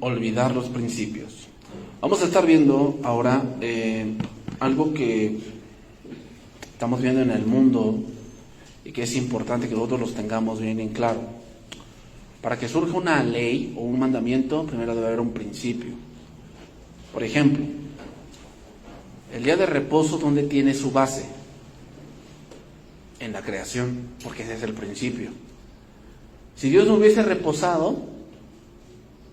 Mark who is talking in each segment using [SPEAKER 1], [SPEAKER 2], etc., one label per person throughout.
[SPEAKER 1] Olvidar los principios. Vamos a estar viendo ahora algo que estamos viendo en el mundo y que es importante que nosotros los tengamos bien en claro. Para que surja una ley o un mandamiento, primero debe haber un principio. Por ejemplo, el día de reposo, ¿dónde tiene su base? En la creación, porque ese es el principio. Si Dios no hubiese reposado,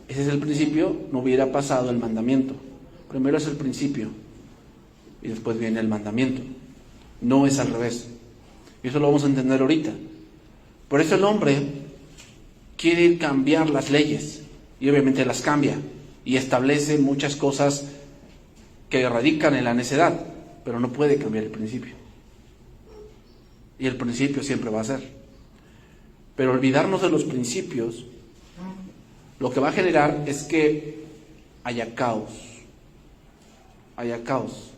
[SPEAKER 1] ese es el principio, no hubiera pasado el mandamiento. Primero es el principio y después viene el mandamiento. No es al revés. Y eso lo vamos a entender ahorita. Por eso el hombre quiere cambiar las leyes y obviamente las cambia y establece muchas cosas que radican en la necedad, pero no puede cambiar el principio. Y el principio siempre va a ser. Pero olvidarnos de los principios lo que va a generar es que haya caos. Haya caos.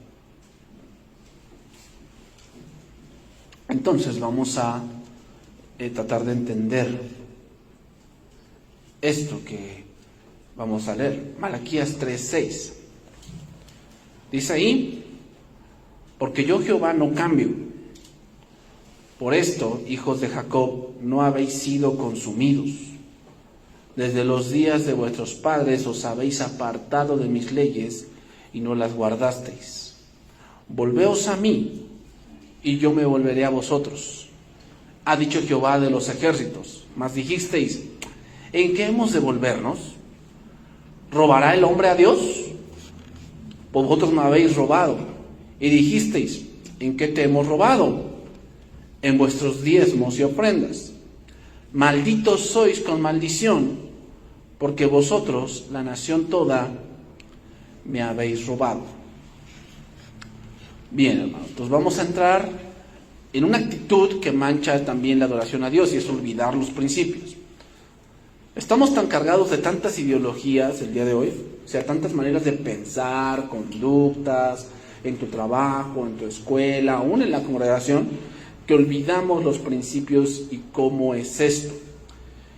[SPEAKER 1] Entonces vamos a tratar de entender esto que vamos a leer. Malaquías 3:6. Dice ahí: porque yo Jehová no cambio. Por esto, hijos de Jacob, no habéis sido consumidos. Desde los días de vuestros padres os habéis apartado de mis leyes y no las guardasteis. Volveos a mí, y yo me volveré a vosotros. Ha dicho Jehová de los ejércitos. Mas dijisteis: ¿en qué hemos de volvernos? ¿Robará el hombre a Dios? Vosotros me habéis robado. Y dijisteis: ¿en qué te hemos robado? En vuestros diezmos y ofrendas. Malditos sois con maldición, porque vosotros, la nación toda, me habéis robado. Bien, hermanos, entonces vamos a entrar en una actitud que mancha también la adoración a Dios, y es olvidar los principios. Estamos tan cargados de tantas ideologías el día de hoy, o sea, tantas maneras de pensar, conductas, en tu trabajo, en tu escuela, aún en la congregación, que olvidamos los principios y cómo es esto.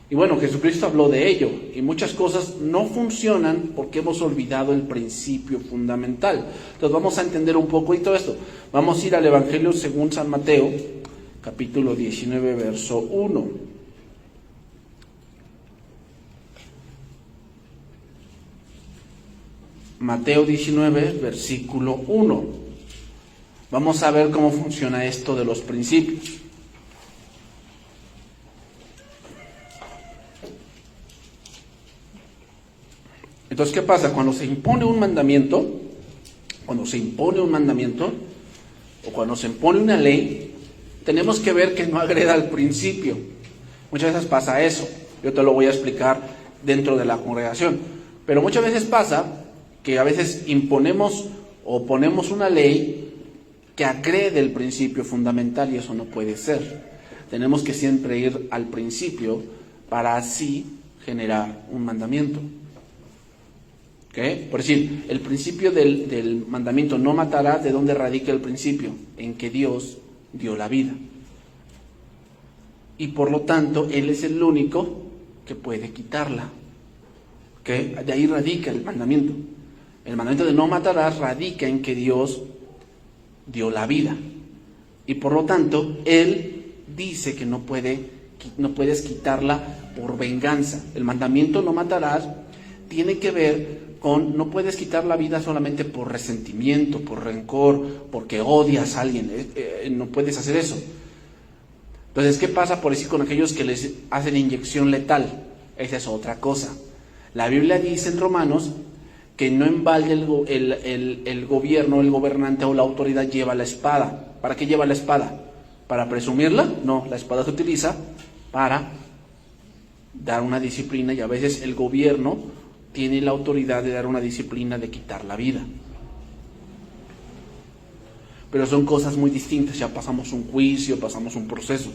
[SPEAKER 1] Y bueno, Jesucristo habló de ello, y muchas cosas no funcionan porque hemos olvidado el principio fundamental. Entonces vamos a entender un poco y todo esto. Vamos a ir al Evangelio según San Mateo, capítulo 19, verso 1. Mateo 19, versículo 1. Vamos a ver cómo funciona esto de los principios. Entonces, ¿qué pasa? Cuando se impone un mandamiento, o cuando se impone una ley, tenemos que ver que no agreda al principio. Muchas veces pasa eso. Yo te lo voy a explicar dentro de la congregación. Pero muchas veces pasa que a veces imponemos o ponemos una ley que agrede el principio fundamental, y eso no puede ser. Tenemos que siempre ir al principio para así generar un mandamiento. Por decir, el principio del mandamiento no matarás, ¿de dónde radica el principio? En que Dios dio la vida. Y por lo tanto, Él es el único que puede quitarla. De ahí radica el mandamiento. El mandamiento de no matarás radica en que Dios dio la vida. Y por lo tanto, Él dice que no puedes quitarla por venganza. El mandamiento no matarás tiene que ver con no puedes quitar la vida solamente por resentimiento, por rencor, porque odias a alguien. No puedes hacer eso. Entonces, ¿qué pasa por decir con aquellos que les hacen inyección letal? Esa es otra cosa. La Biblia dice en Romanos que no en balde el gobierno, el gobernante o la autoridad lleva la espada. ¿Para qué lleva la espada? ¿Para presumirla? No, la espada se utiliza para dar una disciplina, y a veces el gobierno tiene la autoridad de dar una disciplina de quitar la vida. Pero son cosas muy distintas, ya pasamos un juicio, pasamos un proceso.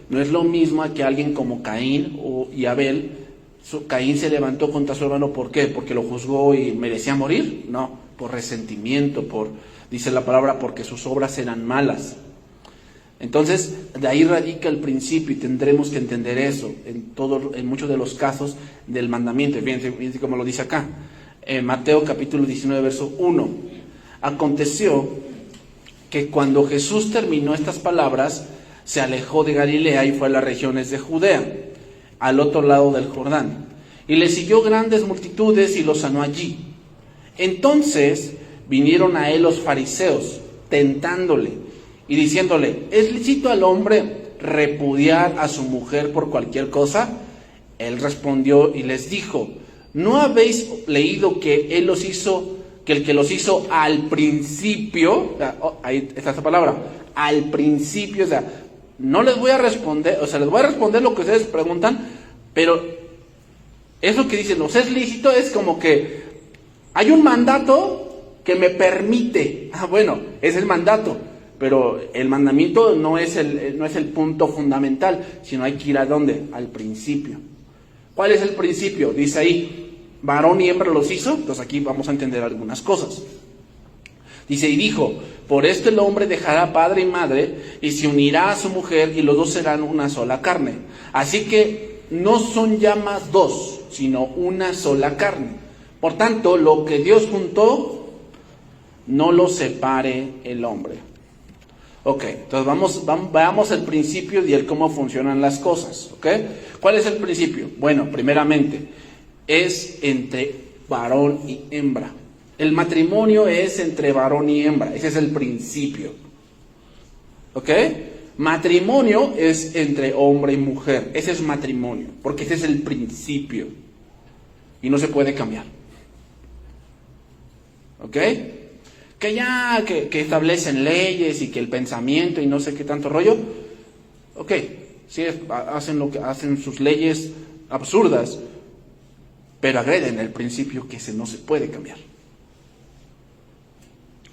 [SPEAKER 1] No es lo mismo que alguien como Caín y Abel. Caín se levantó contra su hermano, ¿por qué? ¿Porque lo juzgó y merecía morir? No, por resentimiento, dice la palabra, porque sus obras eran malas. Entonces, de ahí radica el principio y tendremos que entender eso en muchos de los casos del mandamiento. Fíjense como lo dice acá, Mateo capítulo 19, verso 1. Aconteció que cuando Jesús terminó estas palabras, se alejó de Galilea y fue a las regiones de Judea, al otro lado del Jordán. Y le siguió grandes multitudes y lo sanó allí. Entonces vinieron a él los fariseos, tentándole y diciéndole: ¿es lícito al hombre repudiar a su mujer por cualquier cosa? Él respondió y les dijo: ¿no habéis leído que él los hizo, que el que los hizo al principio, ahí está esa palabra, al principio, o sea, no les voy a responder, o sea, les voy a responder lo que ustedes preguntan, pero eso que dicen, ¿os es lícito? Es como que hay un mandato que me permite, bueno, es el mandato, pero el mandamiento no es el punto fundamental, sino hay que ir ¿a dónde? Al principio. ¿Cuál es el principio? Dice ahí, varón y hembra los hizo. Entonces aquí vamos a entender algunas cosas. Dice, y dijo: por esto el hombre dejará padre y madre y se unirá a su mujer y los dos serán una sola carne. Así que no son ya más dos, sino una sola carne. Por tanto, lo que Dios juntó, no lo separe el hombre. Ok, entonces veamos el principio y el cómo funcionan las cosas. ¿Ok? ¿Cuál es el principio? Bueno, primeramente, es entre varón y hembra. El matrimonio es entre varón y hembra. Ese es el principio. ¿Ok? Matrimonio es entre hombre y mujer. Ese es matrimonio, porque ese es el principio. Y no se puede cambiar. ¿Ok? Que establecen leyes y que el pensamiento y no sé qué tanto rollo. Ok, sí, hacen sus leyes absurdas, pero agreden el principio que no se puede cambiar.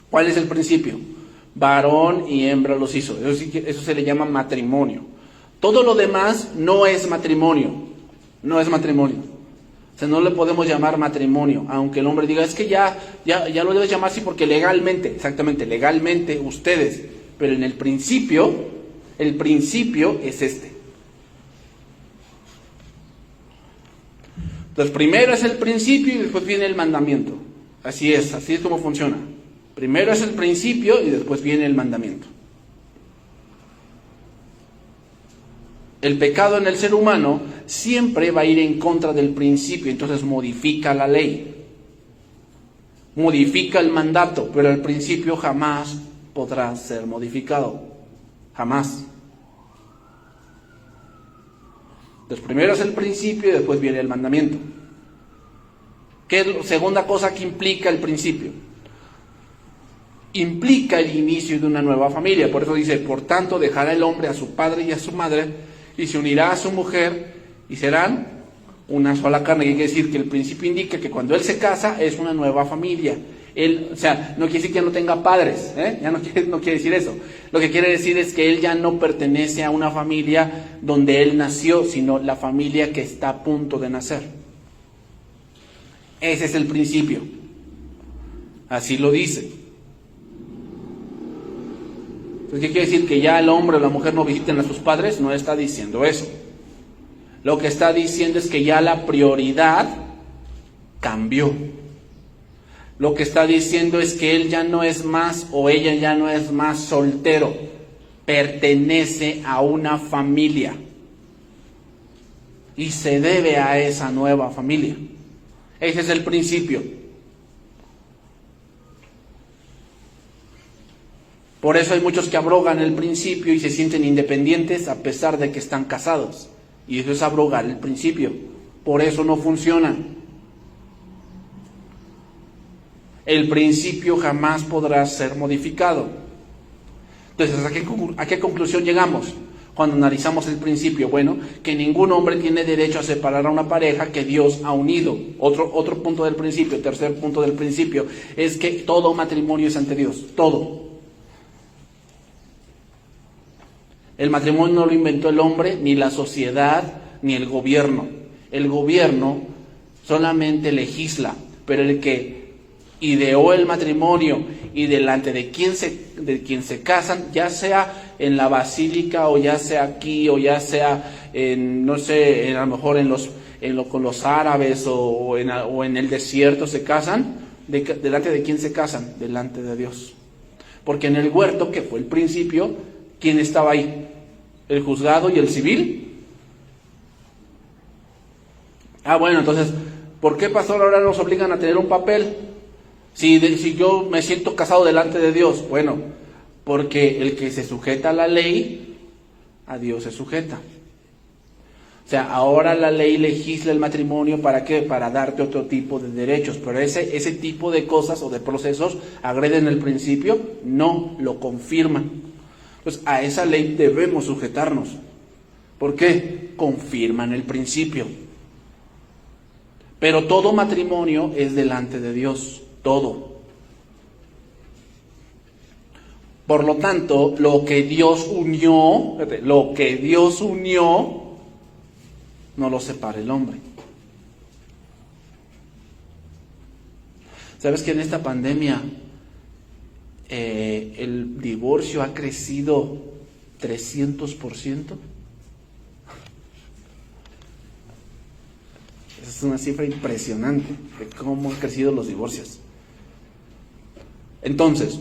[SPEAKER 1] ¿Cuál es el principio? Varón y hembra los hizo. Eso se le llama matrimonio. Todo lo demás no es matrimonio. No es matrimonio. O sea, no le podemos llamar matrimonio, aunque el hombre diga, es que ya lo debes llamar así porque legalmente, exactamente, legalmente ustedes, pero en el principio es este. Entonces, primero es el principio y después viene el mandamiento. Así es como funciona. Primero es el principio y después viene el mandamiento. El pecado en el ser humano siempre va a ir en contra del principio, entonces modifica la ley, modifica el mandato, pero el principio jamás podrá ser modificado, jamás. Entonces primero es el principio y después viene el mandamiento. ¿Qué es la segunda cosa que implica el principio? Implica el inicio de una nueva familia. Por eso dice, por tanto dejará el hombre a su padre y a su madre y se unirá a su mujer y serán una sola carne. Y hay que decir que el principio indica que cuando él se casa es una nueva familia. Él, o sea, no quiere decir que ya no tenga padres, ya no quiere decir eso. Lo que quiere decir es que él ya no pertenece a una familia donde él nació, sino la familia que está a punto de nacer. Ese es el principio. Así lo dice. Entonces, ¿qué quiere decir? ¿Que ya el hombre o la mujer no visiten a sus padres? No está diciendo eso. Lo que está diciendo es que ya la prioridad cambió. Lo que está diciendo es que él ya no es más o ella ya no es más soltero. Pertenece a una familia. Y se debe a esa nueva familia. Ese es el principio. Por eso hay muchos que abrogan el principio y se sienten independientes a pesar de que están casados. Y eso es abrogar el principio. Por eso no funciona. El principio jamás podrá ser modificado. Entonces, ¿a qué conclusión llegamos cuando analizamos el principio? Bueno, que ningún hombre tiene derecho a separar a una pareja que Dios ha unido. Otro punto del principio, tercer punto del principio, es que todo matrimonio es ante Dios. Todo. El matrimonio no lo inventó el hombre, ni la sociedad, ni el gobierno. El gobierno solamente legisla, pero el que ideó el matrimonio y delante de quien se casan, ya sea en la basílica, o ya sea aquí, o ya sea en, no sé, a lo mejor con los árabes o en el desierto se casan, ¿delante de quién se casan? Delante de Dios. Porque en el huerto, que fue el principio, ¿quién estaba ahí? ¿El juzgado y el civil? Bueno, entonces, ¿por qué, pastor, ahora nos obligan a tener un papel? Si yo me siento casado delante de Dios, bueno, porque el que se sujeta a la ley, a Dios se sujeta. O sea, ahora la ley legisla el matrimonio, ¿para qué? Para darte otro tipo de derechos, pero ese tipo de cosas o de procesos agreden el principio, no, lo confirman. Entonces, a esa ley debemos sujetarnos. ¿Por qué? Confirman el principio. Pero todo matrimonio es delante de Dios. Todo. Por lo tanto, lo que Dios unió, no lo separa el hombre. ¿Sabes que en esta pandemia el divorcio ha crecido 300%? Esa es una cifra impresionante de cómo han crecido los divorcios. Entonces,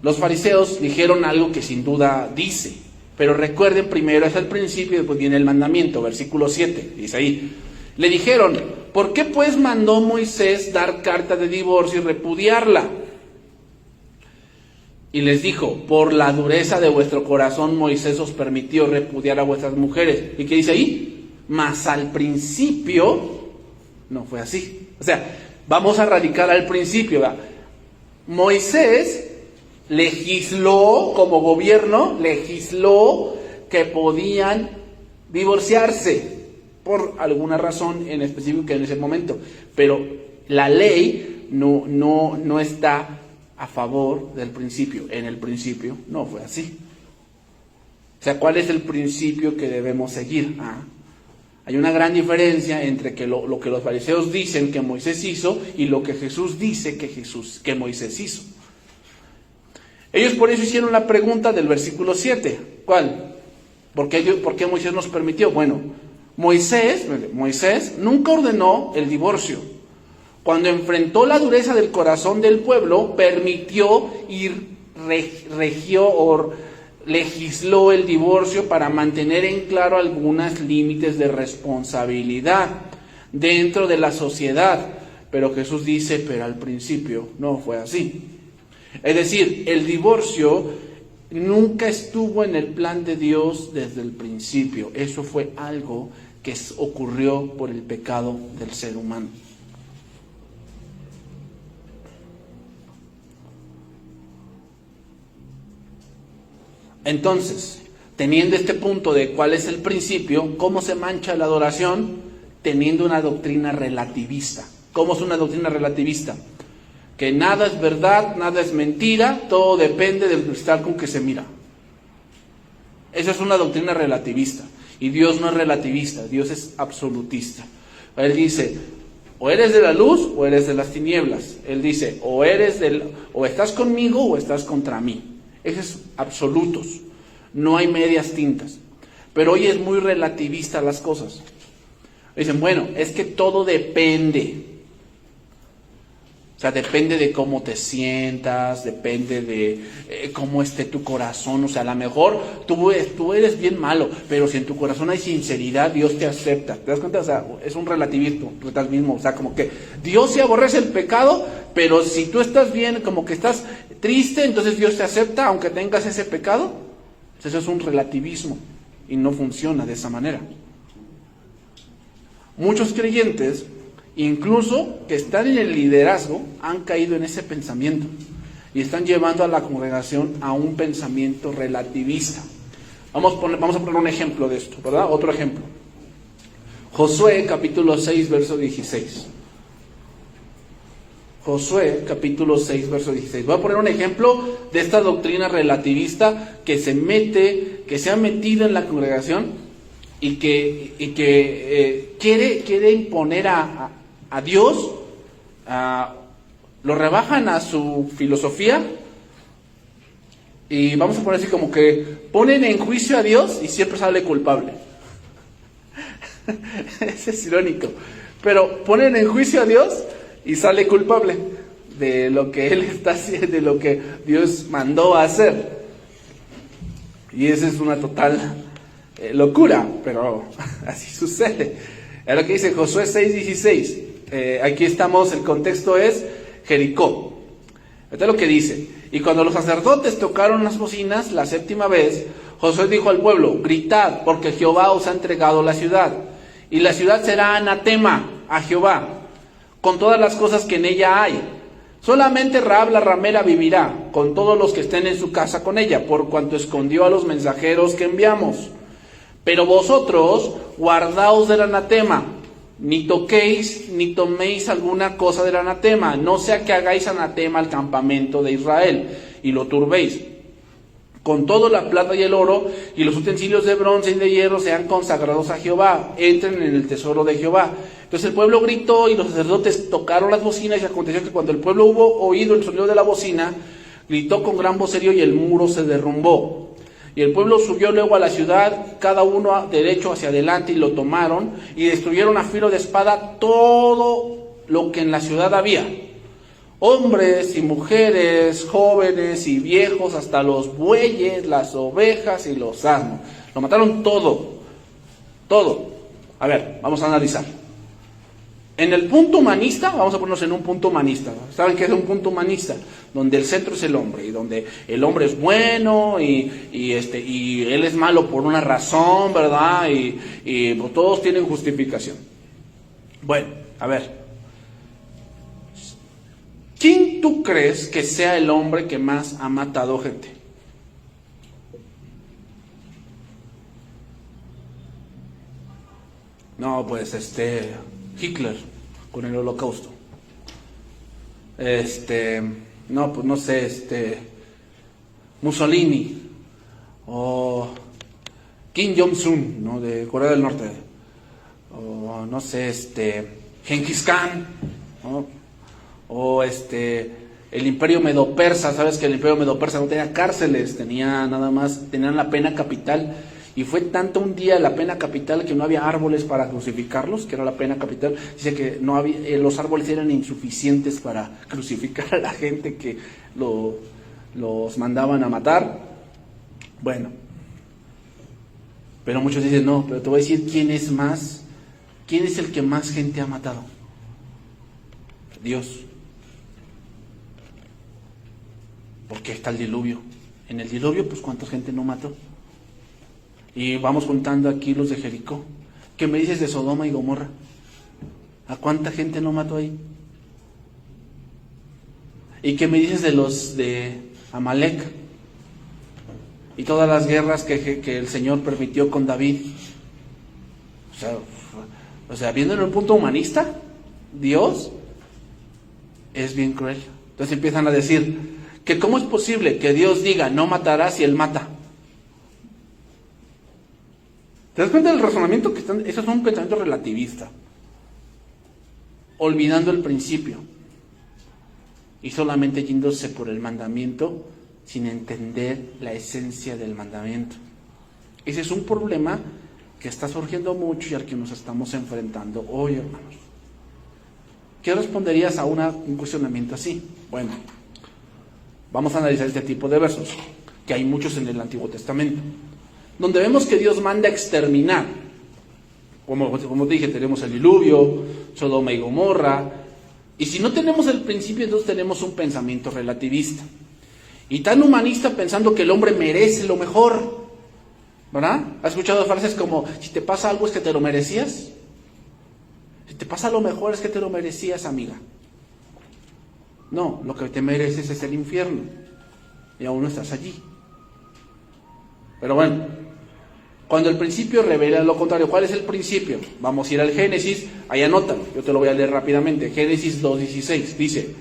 [SPEAKER 1] los fariseos dijeron algo que sin duda dice, pero recuerden, primero es el principio y después viene el mandamiento, versículo 7, dice ahí. Le dijeron, ¿por qué pues mandó Moisés dar carta de divorcio y repudiarla? Y les dijo, por la dureza de vuestro corazón Moisés os permitió repudiar a vuestras mujeres. ¿Y qué dice ahí? Mas al principio no fue así. O sea, vamos a radicar al principio, ¿verdad? Moisés legisló como gobierno, legisló que podían divorciarse por alguna razón en específico en ese momento, pero la ley no está a favor del principio. En el principio no fue así. O sea, ¿cuál es el principio que debemos seguir? Hay una gran diferencia entre lo que los fariseos dicen que Moisés hizo y lo que Jesús dice que Moisés hizo. Ellos por eso hicieron la pregunta del versículo 7. ¿Cuál? ¿Por qué Moisés nos permitió? Bueno, Moisés nunca ordenó el divorcio. Cuando enfrentó la dureza del corazón del pueblo, permitió y regió o legisló el divorcio para mantener en claro algunos límites de responsabilidad dentro de la sociedad. Pero Jesús dice, pero al principio no fue así. Es decir, el divorcio nunca estuvo en el plan de Dios desde el principio. Eso fue algo que ocurrió por el pecado del ser humano. Entonces, teniendo este punto de cuál es el principio, ¿cómo se mancha la adoración? Teniendo una doctrina relativista. ¿Cómo es una doctrina relativista? Que nada es verdad, nada es mentira, todo depende del cristal con que se mira. Esa es una doctrina relativista. Y Dios no es relativista, Dios es absolutista. Él dice, o eres de la luz o eres de las tinieblas. Él dice, o estás conmigo o estás contra mí. Esos es absolutos. No hay medias tintas. Pero hoy es muy relativista las cosas. Dicen, bueno, es que todo depende. O sea, depende de cómo te sientas, depende de cómo esté tu corazón. O sea, a lo mejor tú eres bien malo, pero si en tu corazón hay sinceridad, Dios te acepta. ¿Te das cuenta? O sea, es un relativismo. O sea, como que Dios se aborrece el pecado, pero si tú estás bien, como que estás triste, entonces Dios te acepta aunque tengas ese pecado. Eso es un relativismo y no funciona de esa manera. Muchos creyentes, incluso que están en el liderazgo, han caído en ese pensamiento y están llevando a la congregación a un pensamiento relativista. Vamos a poner un ejemplo de esto, ¿verdad? Otro ejemplo. Josué capítulo 6, verso 16. Josué capítulo 6, verso 16. Voy a poner un ejemplo de esta doctrina relativista que se ha metido en la congregación y que quiere imponer a Dios, lo rebajan a su filosofía y vamos a poner así como que ponen en juicio a Dios y siempre sale culpable. Ese es irónico. Pero ponen en juicio a Dios y sale culpable de lo que Él está haciendo, de lo que Dios mandó a hacer. Y esa es una total locura, pero así sucede. Es lo que dice Josué 6:16. Aquí estamos, el contexto es Jericó. Esto es lo que dice: y cuando los sacerdotes tocaron las bocinas la 7ª vez, Josué dijo al pueblo: gritad, porque Jehová os ha entregado la ciudad, y la ciudad será anatema a Jehová, con todas las cosas que en ella hay. Solamente Rahab la ramera vivirá, con todos los que estén en su casa con ella, por cuanto escondió a los mensajeros que enviamos. Pero vosotros guardaos del anatema, ni toquéis ni toméis alguna cosa del anatema, no sea que hagáis anatema al campamento de Israel y lo turbéis. Con todo la plata y el oro y los utensilios de bronce y de hierro sean consagrados a Jehová, entren en el tesoro de Jehová. Entonces el pueblo gritó y los sacerdotes tocaron las bocinas, y aconteció que cuando el pueblo hubo oído el sonido de la bocina, gritó con gran vocerío y el muro se derrumbó. Y el pueblo subió luego a la ciudad, cada uno derecho hacia adelante, y lo tomaron y destruyeron a filo de espada todo lo que en la ciudad había. Hombres y mujeres, jóvenes y viejos, hasta los bueyes, las ovejas y los asnos. Lo mataron todo, todo. A ver, vamos a analizar. En el punto humanista, vamos a ponernos en un punto humanista. ¿Saben qué es un punto humanista? Donde el centro es el hombre, y donde el hombre es bueno y él es malo por una razón, ¿verdad? Y pues, todos tienen justificación. Bueno, a ver. ¿Quién tú crees que sea el hombre que más ha matado gente? No, pues Hitler con el Holocausto. No, pues no sé, Mussolini o Kim Jong-un, ¿no? De Corea del Norte. O no sé, Genghis Khan, ¿no? O el Imperio Medo-Persa. Sabes que el Imperio Medo-Persa no tenía cárceles, tenían la pena capital, y fue tanto un día la pena capital que no había árboles para crucificarlos, que era la pena capital. Dice que no había, los árboles eran insuficientes para crucificar a la gente que los mandaban a matar. Bueno, pero muchos dicen, no, pero te voy a decir quién es el que más gente ha matado. Dios. Porque está el diluvio. En el diluvio, pues ¿cuánta gente no mató? Y vamos contando aquí los de Jericó. ¿Qué me dices de Sodoma y Gomorra? ¿A cuánta gente no mató ahí? ¿Y qué me dices de los de Amalek? Y todas las guerras que el Señor permitió con David. O sea, viendo en un punto humanista, Dios es bien cruel. Entonces empiezan a decir que cómo es posible que Dios diga no matarás y Él mata. ¿Te das cuenta del razonamiento que están? Eso es un pensamiento relativista, olvidando el principio y solamente yéndose por el mandamiento sin entender la esencia del mandamiento. Ese es un problema que está surgiendo mucho y al que nos estamos enfrentando hoy, hermanos. ¿Qué responderías a un cuestionamiento así? Bueno, vamos a analizar este tipo de versos, que hay muchos en el Antiguo Testamento, donde vemos que Dios manda exterminar. Como te dije, tenemos el diluvio, Sodoma y Gomorra, y si no tenemos el principio, entonces tenemos un pensamiento relativista, y tan humanista, pensando que el hombre merece lo mejor, ¿verdad? ¿Has escuchado frases como, si te pasa algo es que te lo merecías? Si te pasa lo mejor es que te lo merecías, amiga. No, lo que te mereces es el infierno, y aún no estás allí. Pero bueno, cuando el principio revela lo contrario, ¿cuál es el principio? Vamos a ir al Génesis, ahí anótalo, yo te lo voy a leer rápidamente. Génesis 2:16 dice: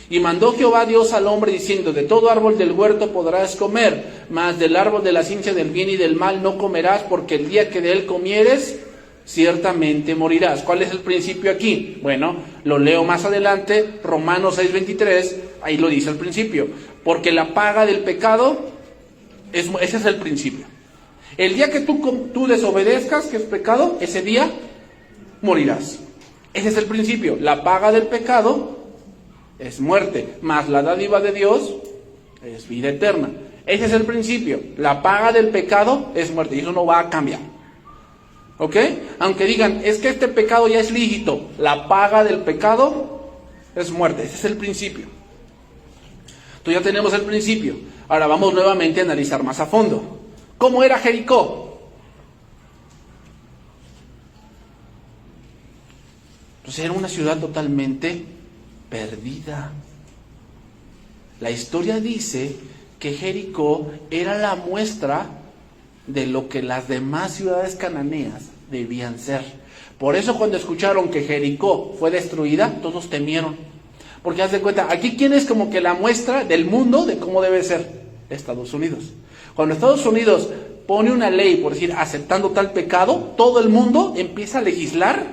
[SPEAKER 1] y mandó Jehová Dios al hombre diciendo, de todo árbol del huerto podrás comer, mas del árbol de la ciencia del bien y del mal no comerás, porque el día que de él comieres, ciertamente morirás. ¿Cuál es el principio aquí? Bueno, lo leo más adelante, Romanos 6:23, ahí lo dice al principio. Porque la paga del pecado Ese es el principio. El día que tú desobedezcas, que es pecado, ese día morirás. Ese es el principio. La paga del pecado es muerte, más la dádiva de Dios es vida eterna. Ese es el principio. La paga del pecado es muerte y eso no va a cambiar. ¿Ok? Aunque digan, es que este pecado ya es lícito, la paga del pecado es muerte. Ese es el principio. Entonces ya tenemos el principio. Ahora vamos nuevamente a analizar más a fondo. ¿Cómo era Jericó? Pues era una ciudad totalmente perdida. La historia dice que Jericó era la muestra de lo que las demás ciudades cananeas debían ser. Por eso cuando escucharon que Jericó fue destruida, todos temieron. Porque haz de cuenta, aquí quién es como que la muestra del mundo de cómo debe ser. Estados Unidos. Cuando Estados Unidos pone una ley, por decir, aceptando tal pecado, todo el mundo empieza a legislar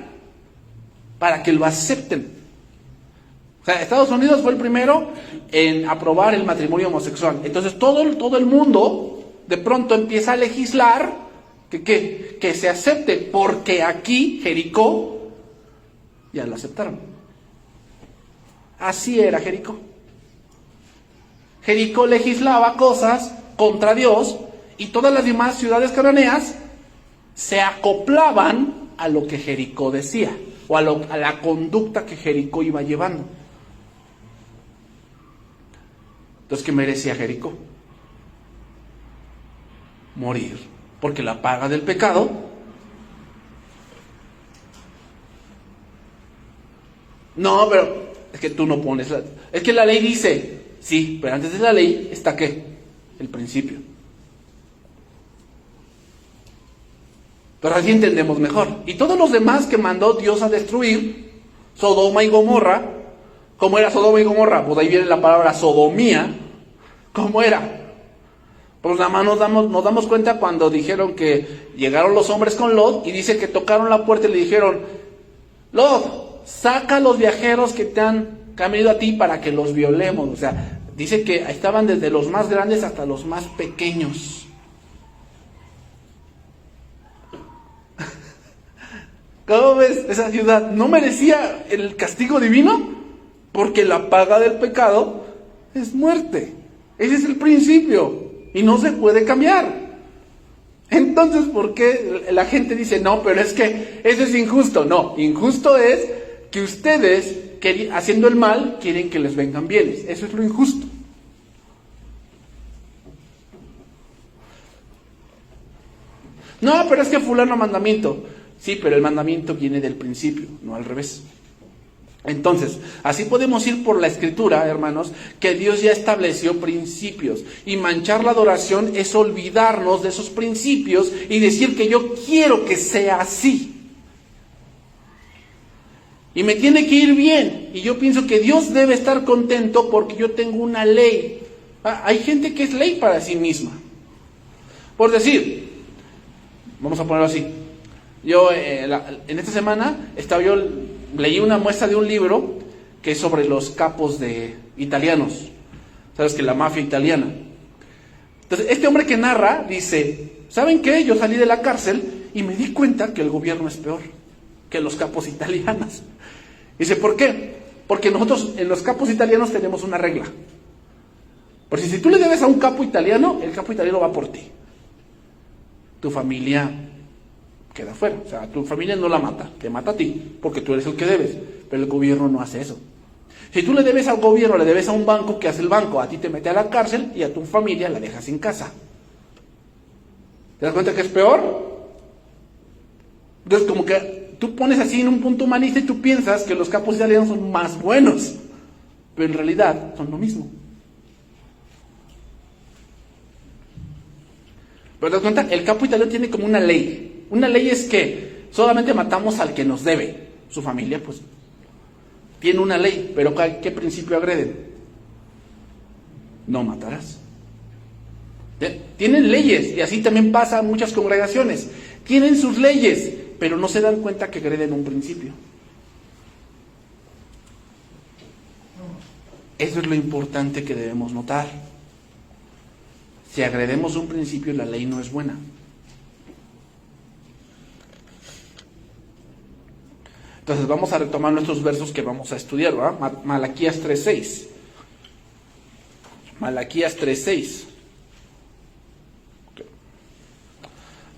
[SPEAKER 1] para que lo acepten. O sea, Estados Unidos fue el primero en aprobar el matrimonio homosexual. Entonces todo el mundo de pronto empieza a legislar que se acepte, porque aquí, Jericó, ya lo aceptaron. Así era Jericó. Jericó legislaba cosas contra Dios y todas las demás ciudades cananeas se acoplaban a lo que Jericó decía o a la conducta que Jericó iba llevando. Entonces, ¿qué merecía Jericó? Morir, porque la paga del pecado no, pero es que tú no pones es que la ley dice. Sí, pero antes de la ley está ¿qué? El principio. Pero así entendemos mejor. Y todos los demás que mandó Dios a destruir, Sodoma y Gomorra, ¿cómo era Sodoma y Gomorra? Pues ahí viene la palabra sodomía. ¿Cómo era? Pues nada más nos damos cuenta cuando dijeron que llegaron los hombres con Lot y dice que tocaron la puerta y le dijeron, Lot, saca a los viajeros que han venido a ti para que los violemos. O sea, dice que estaban desde los más grandes hasta los más pequeños. ¿Cómo ves? Esa ciudad no merecía el castigo divino porque la paga del pecado es muerte. Ese es el principio y no se puede cambiar. Entonces, ¿por qué la gente dice, no, pero es que eso es injusto? No, injusto es que ustedes, haciendo el mal, quieren que les vengan bienes. Eso es lo injusto. No, pero es que fulano mandamiento. Sí, pero el mandamiento viene del principio, no al revés. Entonces, así podemos ir por la Escritura, hermanos, que Dios ya estableció principios. Y manchar la adoración es olvidarnos de esos principios y decir que yo quiero que sea así. Y me tiene que ir bien. Y yo pienso que Dios debe estar contento porque yo tengo una ley. Hay gente que es ley para sí misma. Por decir, vamos a ponerlo así. Yo en esta semana leí una muestra de un libro que es sobre los capos italianos. Sabes que la mafia italiana. Entonces, este hombre que narra dice, ¿saben qué? Yo salí de la cárcel y me di cuenta que el gobierno es peor que los capos italianos. Dice, ¿por qué? Porque nosotros en los capos italianos tenemos una regla. Porque si tú le debes a un capo italiano, el capo italiano va por ti. Tu familia queda fuera. O sea, tu familia no la mata, te mata a ti, porque tú eres el que debes. Pero el gobierno no hace eso. Si tú le debes al gobierno, le debes a un banco, ¿qué hace el banco? A ti te mete a la cárcel y a tu familia la dejas en casa. ¿Te das cuenta que es peor? Entonces, como que tú pones así en un punto humanista y tú piensas que los capos italianos son más buenos, pero en realidad son lo mismo. Pero te das cuenta, el capo italiano tiene como una ley. Una ley es que solamente matamos al que nos debe. Su familia, pues, tiene una ley, pero ¿qué principio agreden? No matarás. Tienen leyes, y así también pasa en muchas congregaciones. Tienen sus leyes, pero no se dan cuenta que agreden un principio. Eso es lo importante que debemos notar. Si agredemos un principio, la ley no es buena. Entonces vamos a retomar nuestros versos que vamos a estudiar, ¿verdad? Malaquías 3:6. Malaquías 3:6.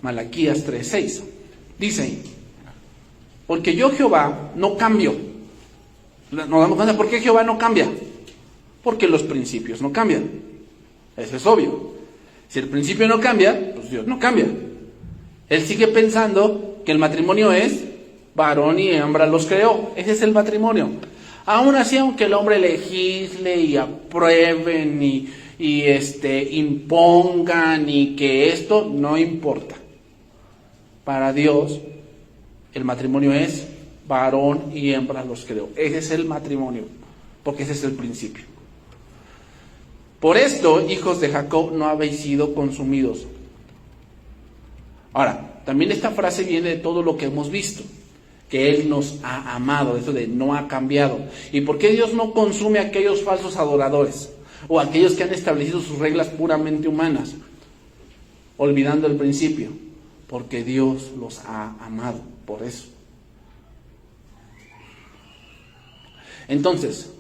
[SPEAKER 1] Malaquías 3:6. Dice, porque yo Jehová no cambio. Nos damos cuenta, ¿por qué Jehová no cambia? Porque los principios no cambian. Eso es obvio. Si el principio no cambia, pues Dios no cambia. Él sigue pensando que el matrimonio es varón y hembra los creó. Ese es el matrimonio. Aún así, aunque el hombre legisle y aprueben y impongan y que esto no importa. Para Dios, el matrimonio es varón y hembra los creó. Ese es el matrimonio, porque ese es el principio. Por esto, hijos de Jacob, no habéis sido consumidos. Ahora, también esta frase viene de todo lo que hemos visto, que Él nos ha amado, eso de no ha cambiado. ¿Y por qué Dios no consume a aquellos falsos adoradores? O a aquellos que han establecido sus reglas puramente humanas, olvidando el principio. Porque Dios los ha amado, por eso. Entonces,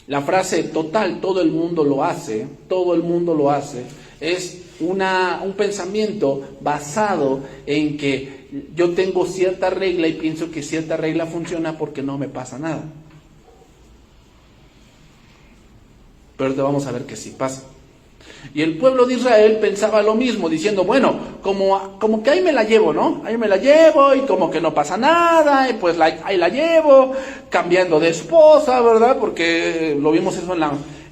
[SPEAKER 1] la frase total, todo el mundo lo hace, es un pensamiento basado en que yo tengo cierta regla y pienso que cierta regla funciona porque no me pasa nada. Pero te vamos a ver que sí pasa. Y el pueblo de Israel pensaba lo mismo, diciendo, bueno, como que ahí me la llevo, ¿no? Ahí me la llevo y como que no pasa nada, y pues ahí la llevo, cambiando de esposa, ¿verdad? Porque lo vimos eso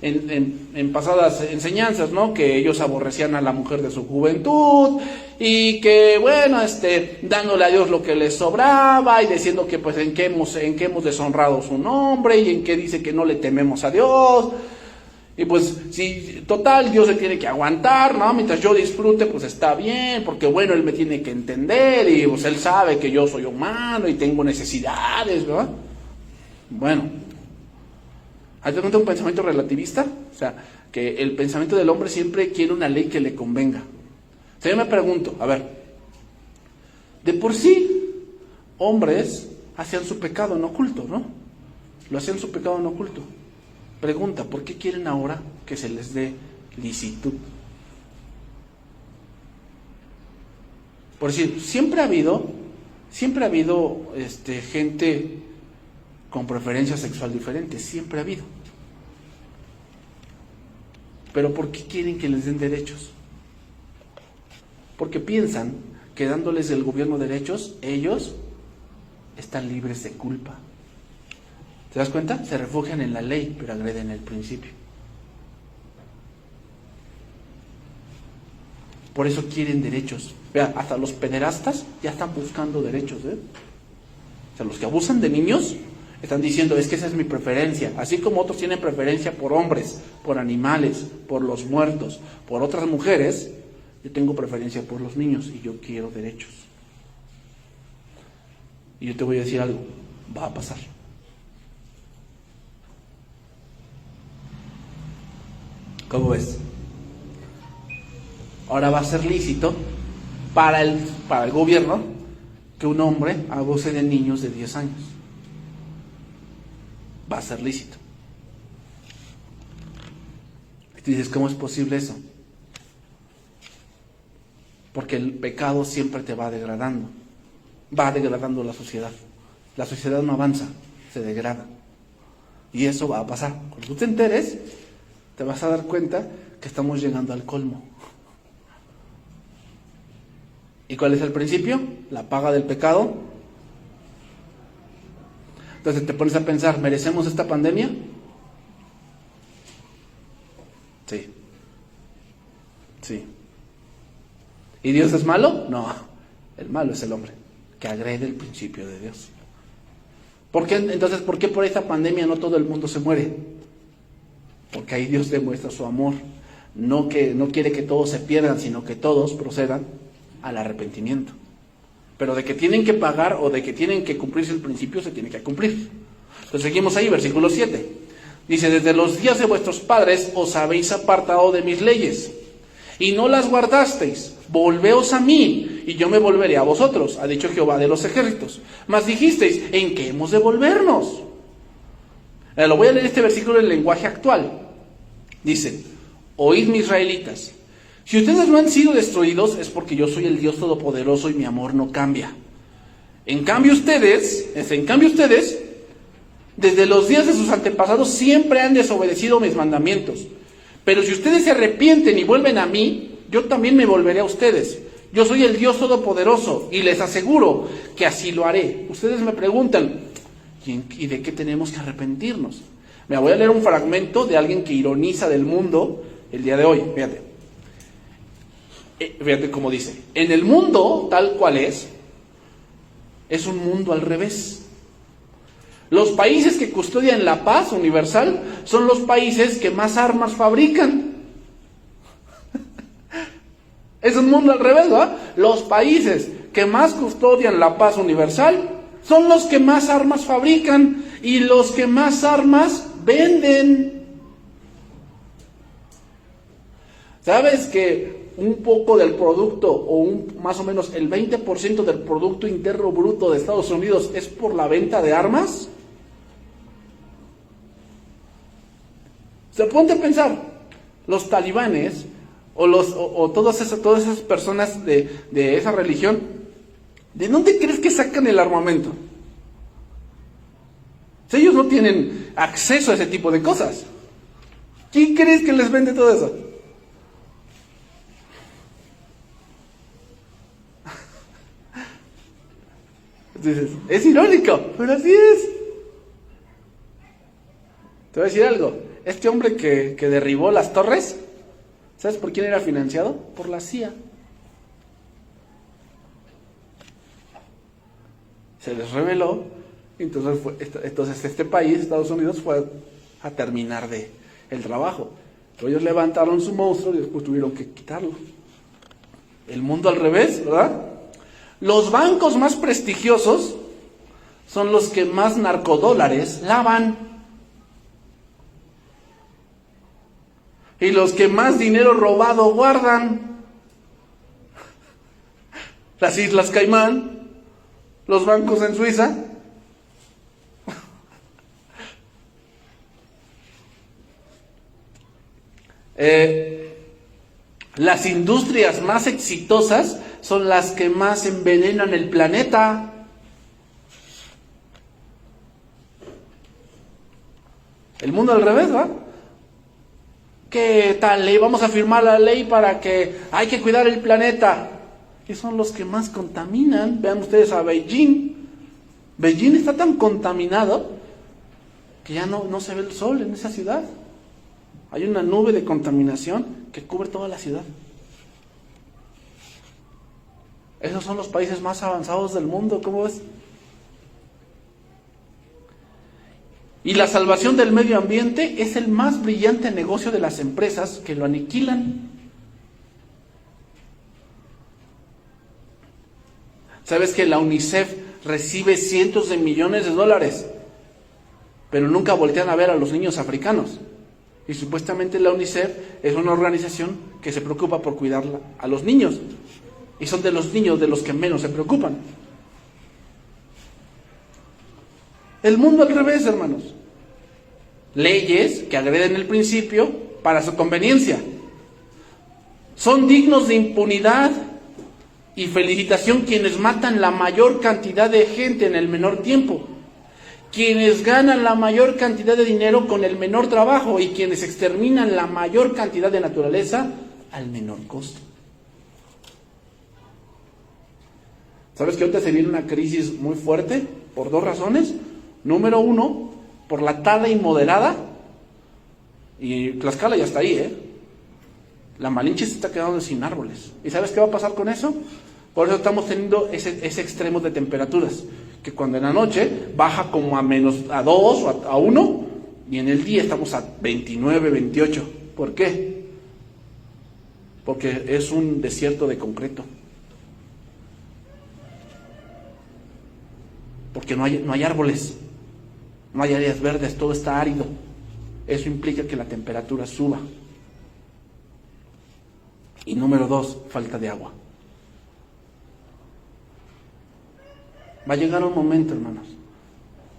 [SPEAKER 1] en pasadas enseñanzas, ¿no? Que ellos aborrecían a la mujer de su juventud y que, bueno, dándole a Dios lo que les sobraba y diciendo que pues en qué hemos deshonrado su nombre y en qué dice que no le tememos a Dios. Y pues, si total, Dios se tiene que aguantar, ¿no? Mientras yo disfrute, pues está bien, porque bueno, Él me tiene que entender y pues Él sabe que yo soy humano y tengo necesidades, ¿verdad? Bueno, ¿has de cuenta un pensamiento relativista? O sea, que el pensamiento del hombre siempre quiere una ley que le convenga. O sea, yo me pregunto, a ver, de por sí, hombres hacían su pecado en oculto, ¿no? Lo hacían su pecado en oculto. Pregunta, ¿por qué quieren ahora que se les dé licitud? Por decir, siempre ha habido gente con preferencia sexual diferente, siempre ha habido. Pero ¿por qué quieren que les den derechos? Porque piensan que dándoles el gobierno derechos, ellos están libres de culpa. ¿Te das cuenta? Se refugian en la ley, pero agreden el principio. Por eso quieren derechos. Vea, hasta los pederastas ya están buscando derechos, ¿eh? O sea, los que abusan de niños están diciendo, es que esa es mi preferencia. Así como otros tienen preferencia por hombres, por animales, por los muertos, por otras mujeres, yo tengo preferencia por los niños y yo quiero derechos. Y yo te voy a decir algo, va a pasar. ¿Cómo ves? Ahora va a ser lícito para el gobierno que un hombre abuse de niños de 10 años. Va a ser lícito. Y tú dices, ¿cómo es posible eso? Porque el pecado siempre te va degradando la sociedad. La sociedad no avanza, se degrada. Y eso va a pasar. Cuando tú te enteres, te vas a dar cuenta que estamos llegando al colmo. ¿Y cuál es el principio? La paga del pecado. Entonces te pones a pensar, ¿merecemos esta pandemia? Sí. Sí. ¿Y Dios es malo? No. El malo es el hombre, que agrede el principio de Dios. Entonces, ¿por qué por esta pandemia no todo el mundo se muere? Porque ahí Dios demuestra su amor. No quiere que todos se pierdan, sino que todos procedan al arrepentimiento. Pero de que tienen que pagar o de que tienen que cumplirse el principio, se tiene que cumplir. Entonces seguimos ahí, versículo 7. Dice, desde los días de vuestros padres os habéis apartado de mis leyes. y no las guardasteis. Volveos a mí, y yo me volveré a vosotros, ha dicho Jehová de los ejércitos. Mas dijisteis, ¿en qué hemos de volvernos? Lo voy a leer este versículo en lenguaje actual. Dice, oídme israelitas, si ustedes no han sido destruidos es porque yo soy el Dios Todopoderoso y mi amor no cambia. En cambio ustedes, desde los días de sus antepasados siempre han desobedecido mis mandamientos. Pero si ustedes se arrepienten y vuelven a mí, yo también me volveré a ustedes. Yo soy el Dios Todopoderoso y les aseguro que así lo haré. Ustedes me preguntan, ¿y de qué tenemos que arrepentirnos? Me voy a leer un fragmento de alguien que ironiza del mundo el día de hoy. Fíjate. Fíjate cómo dice. En el mundo, tal cual es un mundo al revés. Los países que custodian la paz universal son los países que más armas fabrican. Es un mundo al revés, ¿verdad? Los países que más custodian la paz universal son los que más armas fabrican y los que más armas venden. ¿Sabes que un poco del producto, o más o menos el 20% del Producto Interno Bruto de Estados Unidos es por la venta de armas? O sea, ponte a pensar, los talibanes o todas esas personas de esa religión, ¿de dónde crees que sacan el armamento? Si ellos no tienen acceso a ese tipo de cosas, ¿quién crees que les vende todo eso? Entonces, es irónico, pero así es. Te voy a decir algo. Este hombre que derribó las torres, ¿sabes por quién era financiado? Por la CIA. Se les reveló, entonces este país, Estados Unidos, fue a terminar el trabajo. Pero ellos levantaron su monstruo y después tuvieron que quitarlo. El mundo al revés, ¿verdad? Los bancos más prestigiosos son los que más narcodólares lavan. Y los que más dinero robado guardan. Las Islas Caimán, los bancos en Suiza. Las industrias más exitosas son las que más envenenan el planeta. El mundo al revés, ¿va? ¿Qué tal ley? Vamos a firmar la ley para que hay que cuidar el planeta. Y son los que más contaminan. Vean ustedes a Beijing. Beijing está tan contaminado que ya no se ve el sol en esa ciudad. Hay una nube de contaminación que cubre toda la ciudad. Esos son los países más avanzados del mundo, ¿cómo ves? Y la salvación del medio ambiente es el más brillante negocio de las empresas que lo aniquilan. ¿Sabes que la UNICEF recibe cientos de millones de dólares, pero nunca voltean a ver a los niños africanos? Y supuestamente la UNICEF es una organización que se preocupa por cuidar a los niños. Y son de los niños de los que menos se preocupan. El mundo al revés, hermanos. Leyes que agreden el principio para su conveniencia. Son dignos de impunidad y felicitación quienes matan la mayor cantidad de gente en el menor tiempo. Quienes ganan la mayor cantidad de dinero con el menor trabajo y quienes exterminan la mayor cantidad de naturaleza al menor costo. ¿Sabes que ahorita se viene una crisis muy fuerte? Por dos razones. Número uno, por la tala inmoderada. Y Tlaxcala ya está ahí, La Malinche se está quedando sin árboles. ¿Y sabes qué va a pasar con eso? Por eso estamos teniendo ese extremo de temperaturas. Que cuando en la noche baja como a 2 o a 1, y en el día estamos a 29, 28. ¿Por qué? Porque es un desierto de concreto. Porque no hay árboles, no hay áreas verdes, todo está árido. Eso implica que la temperatura suba. Y número 2, falta de agua. Va a llegar un momento, hermanos,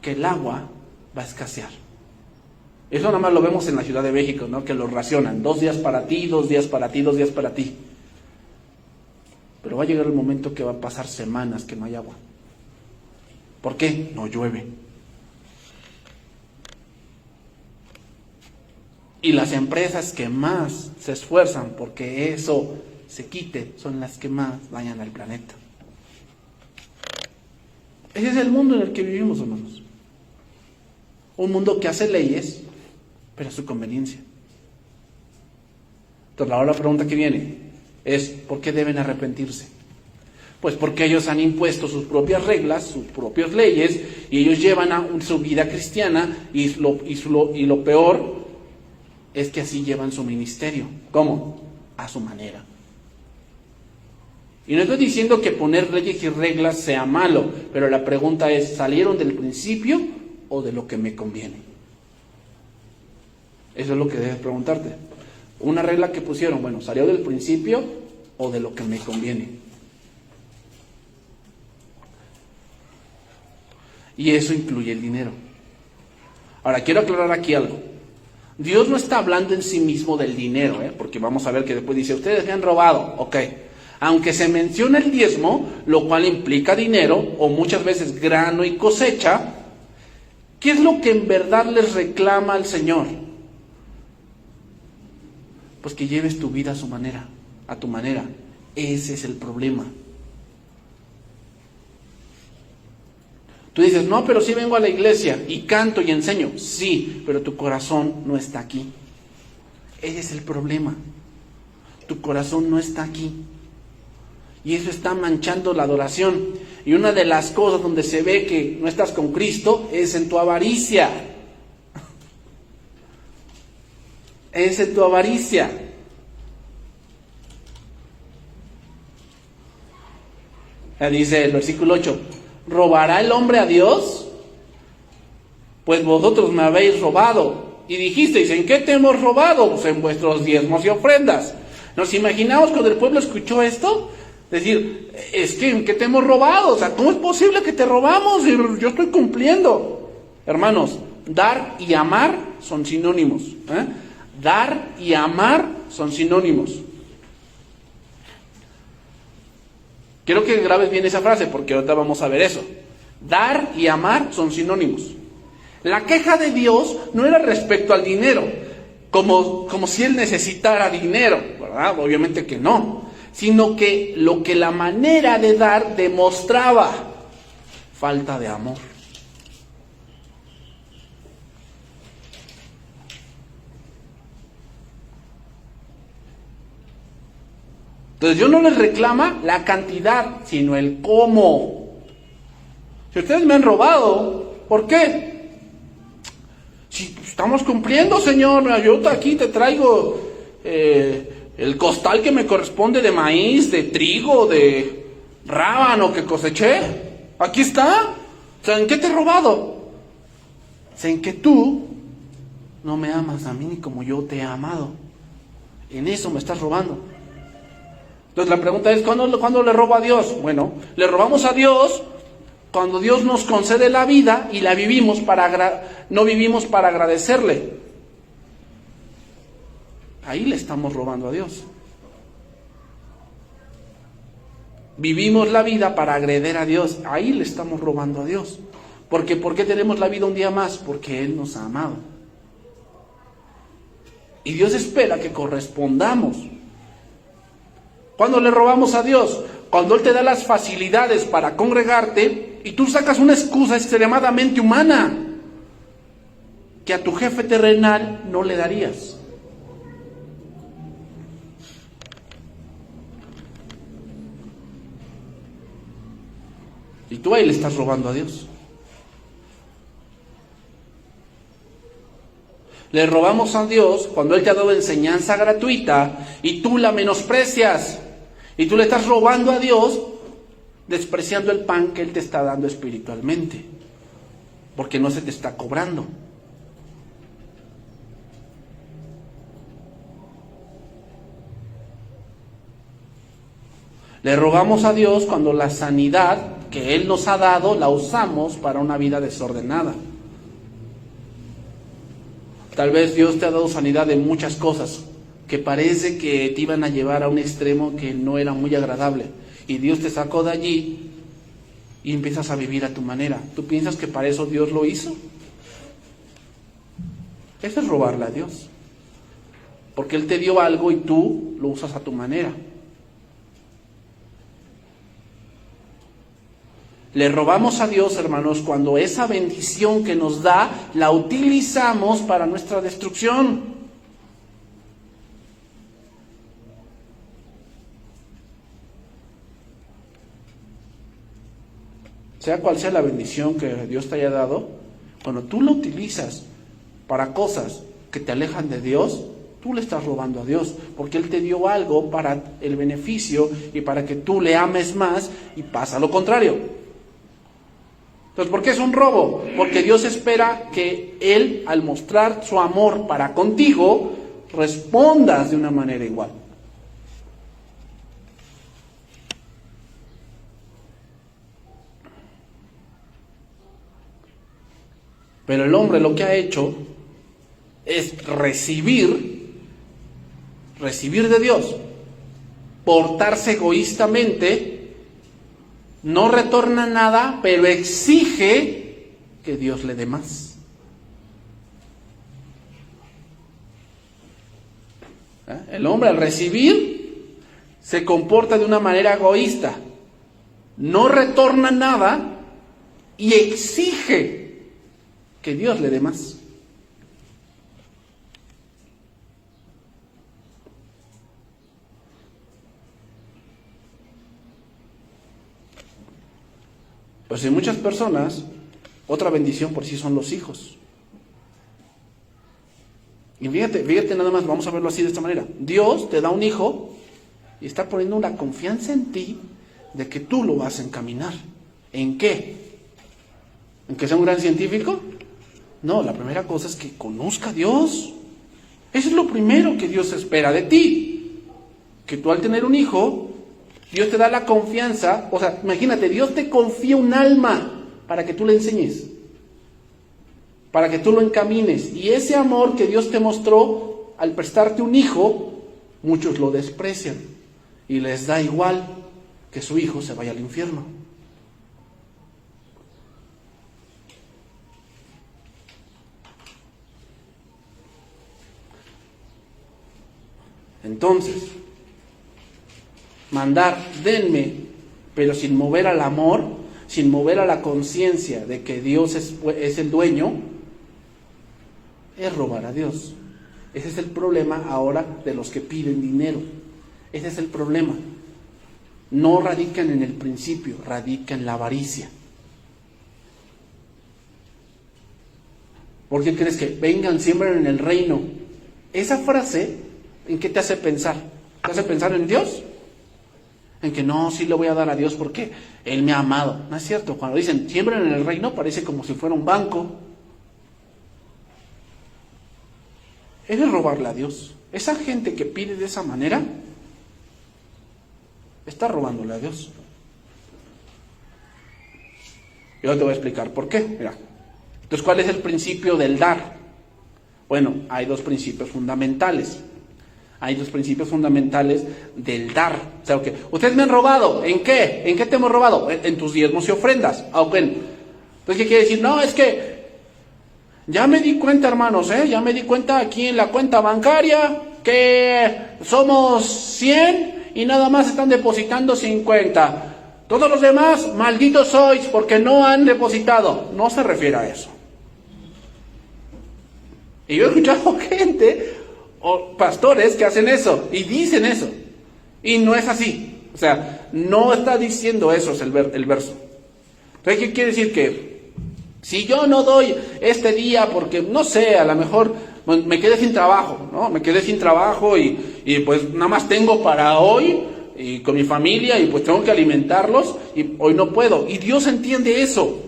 [SPEAKER 1] que el agua va a escasear. Eso nada más lo vemos en la Ciudad de México, ¿no? Que lo racionan, 2 días para ti, 2 días para ti, 2 días para ti. Pero va a llegar el momento que va a pasar semanas que no hay agua. ¿Por qué? No llueve. Y las empresas que más se esfuerzan porque eso se quite son las que más dañan al planeta. Ese es el mundo en el que vivimos, hermanos. Un mundo que hace leyes, pero a su conveniencia. Entonces ahora la pregunta que viene es, ¿por qué deben arrepentirse? Pues porque ellos han impuesto sus propias reglas, sus propias leyes, y ellos llevan a su vida cristiana, y lo peor es que así llevan su ministerio. ¿Cómo? A su manera. Y no estoy diciendo que poner leyes y reglas sea malo, pero la pregunta es, ¿salieron del principio o de lo que me conviene? Eso es lo que debes preguntarte. Una regla que pusieron, bueno, ¿salió del principio o de lo que me conviene? Y eso incluye el dinero. Ahora, quiero aclarar aquí algo. Dios no está hablando en sí mismo del dinero, porque vamos a ver que después dice, ustedes me han robado, ok. Aunque se menciona el diezmo, lo cual implica dinero, o muchas veces grano y cosecha, ¿qué es lo que en verdad les reclama al Señor? Pues que lleves tu vida a su manera, a tu manera. Ese es el problema. Tú dices, no, pero sí vengo a la iglesia y canto y enseño. Sí, pero tu corazón no está aquí. Ese es el problema. Tu corazón no está aquí. Y eso está manchando la adoración. Y una de las cosas donde se ve que no estás con Cristo es en tu avaricia. Es en tu avaricia. Ya dice el versículo 8. ¿Robará el hombre a Dios? Pues vosotros me habéis robado. Y dijisteis, ¿en qué te hemos robado? Pues en vuestros diezmos y ofrendas. ¿Nos imaginamos cuando el pueblo escuchó esto? Decir, es que ¿en qué te hemos robado? O sea, ¿cómo es posible que te robamos? Yo estoy cumpliendo. Hermanos, dar y amar son sinónimos. Dar y amar son sinónimos. Quiero que grabes bien esa frase porque ahorita vamos a ver eso. Dar y amar son sinónimos. La queja de Dios no era respecto al dinero, como si Él necesitara dinero, ¿verdad? Obviamente que no. Sino que lo que la manera de dar demostraba, falta de amor. Entonces Dios no les reclama la cantidad, sino el cómo. Si ustedes me han robado, ¿por qué? Si estamos cumpliendo, Señor, yo aquí te traigo el costal que me corresponde de maíz, de trigo, de rábano que coseché. Aquí está. O sea, ¿en qué te he robado? O sea, en que tú no me amas a mí como yo te he amado. En eso me estás robando. Entonces la pregunta es, ¿cuándo le robo a Dios? Bueno, le robamos a Dios cuando Dios nos concede la vida y la vivimos no vivimos para agradecerle. Ahí le estamos robando a Dios. Vivimos la vida para agredir a Dios. Ahí le estamos robando a Dios. Porque ¿por qué tenemos la vida un día más? Porque Él nos ha amado. Y Dios espera que correspondamos. ¿Cuándo le robamos a Dios? Cuando Él te da las facilidades para congregarte y tú sacas una excusa extremadamente humana que a tu jefe terrenal no le darías. Y tú ahí le estás robando a Dios. Le robamos a Dios cuando Él te ha dado enseñanza gratuita y tú la menosprecias. Y tú le estás robando a Dios despreciando el pan que Él te está dando espiritualmente. Porque no se te está cobrando. Le robamos a Dios cuando la sanidad que Él nos ha dado la usamos para una vida desordenada. Tal vez Dios te ha dado sanidad de muchas cosas que parece que te iban a llevar a un extremo que no era muy agradable. Y Dios te sacó de allí y empiezas a vivir a tu manera. ¿Tú piensas que para eso Dios lo hizo? Eso es robarle a Dios. Porque Él te dio algo y tú lo usas a tu manera. Le robamos a Dios, hermanos, cuando esa bendición que nos da la utilizamos para nuestra destrucción. Sea cual sea la bendición que Dios te haya dado, cuando tú lo utilizas para cosas que te alejan de Dios, tú le estás robando a Dios, porque Él te dio algo para el beneficio y para que tú le ames más, y pasa lo contrario. Entonces, ¿por qué es un robo? Porque Dios espera que Él, al mostrar su amor para contigo, respondas de una manera igual. Pero el hombre lo que ha hecho es recibir de Dios, portarse egoístamente, no retorna nada, pero exige que Dios le dé más. El hombre al recibir se comporta de una manera egoísta, no retorna nada y exige que Dios le dé más. Pues en muchas personas, otra bendición por sí son los hijos. Y fíjate nada más, vamos a verlo así de esta manera. Dios te da un hijo y está poniendo una confianza en ti de que tú lo vas a encaminar. ¿En qué? ¿En que sea un gran científico? No, la primera cosa es que conozca a Dios. Eso es lo primero que Dios espera de ti. Que tú al tener un hijo, Dios te da la confianza, o sea, imagínate, Dios te confía un alma para que tú le enseñes, para que tú lo encamines. Y ese amor que Dios te mostró al prestarte un hijo, muchos lo desprecian y les da igual que su hijo se vaya al infierno. Entonces, mandar, denme, pero sin mover al amor, sin mover a la conciencia de que Dios es el dueño, es robar a Dios. Ese es el problema ahora de los que piden dinero. Ese es el problema. No radican en el principio, radica en la avaricia. ¿Por qué crees que vengan, siembren en el reino? Esa frase, ¿en qué te hace pensar? ¿Te hace pensar en Dios? En que no, sí le voy a dar a Dios porque Él me ha amado. No es cierto. Cuando dicen siembren en el reino, parece como si fuera un banco. Es robarle a Dios. Esa gente que pide de esa manera está robándole a Dios. Yo te voy a explicar por qué. Mira. Entonces, ¿cuál es el principio del dar? Bueno, hay dos principios fundamentales. Hay dos principios fundamentales del dar. O sea, que ustedes me han robado. ¿En qué? ¿En qué te hemos robado? En tus diezmos y ofrendas. Entonces, ¿qué quiere decir? No, es que ya me di cuenta, hermanos, ya me di cuenta aquí en la cuenta bancaria que somos 100 y nada más están depositando 50. Todos los demás, malditos sois porque no han depositado. No se refiere a eso. Y yo he escuchado gente o pastores que hacen eso y dicen eso. Y no es así. O sea, no está diciendo eso es el verso. Entonces, ¿qué quiere decir? Que si yo no doy este día porque, no sé, a lo mejor me quedé sin trabajo, ¿no? Me quedé sin trabajo y pues nada más tengo para hoy y con mi familia y pues tengo que alimentarlos y hoy no puedo. Y Dios entiende eso.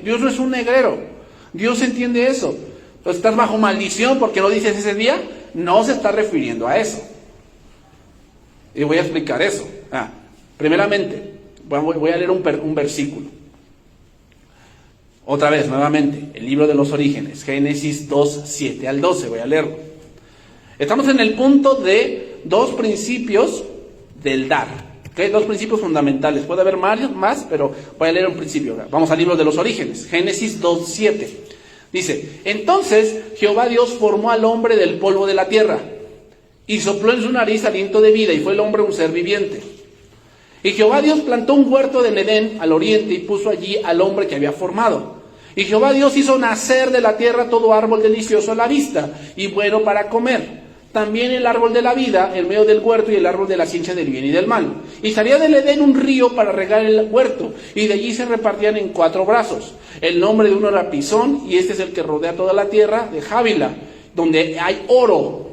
[SPEAKER 1] Dios no es un negrero. Dios entiende eso. Entonces, ¿estás bajo maldición porque no dices ese día? No se está refiriendo a eso. Y voy a explicar eso. Primeramente, voy a leer un versículo. Otra vez, nuevamente, el libro de los orígenes, Génesis 2, 7 al 12, voy a leerlo. Estamos en el punto de dos principios del dar, ¿okay? Dos principios fundamentales. Puede haber más, pero voy a leer un principio. Vamos al libro de los orígenes, Génesis 2, 7. Dice: entonces Jehová Dios formó al hombre del polvo de la tierra, y sopló en su nariz aliento de vida, y fue el hombre un ser viviente. Y Jehová Dios plantó un huerto del Edén al oriente, y puso allí al hombre que había formado. Y Jehová Dios hizo nacer de la tierra todo árbol delicioso a la vista, y bueno para comer. También el árbol de la vida en medio del huerto, y el árbol de la ciencia del bien y del mal. Y salía del Edén un río para regar el huerto, y de allí se repartían en 4 brazos. El nombre de uno era Pisón, y este es el que rodea toda la tierra de Jávila, donde hay oro.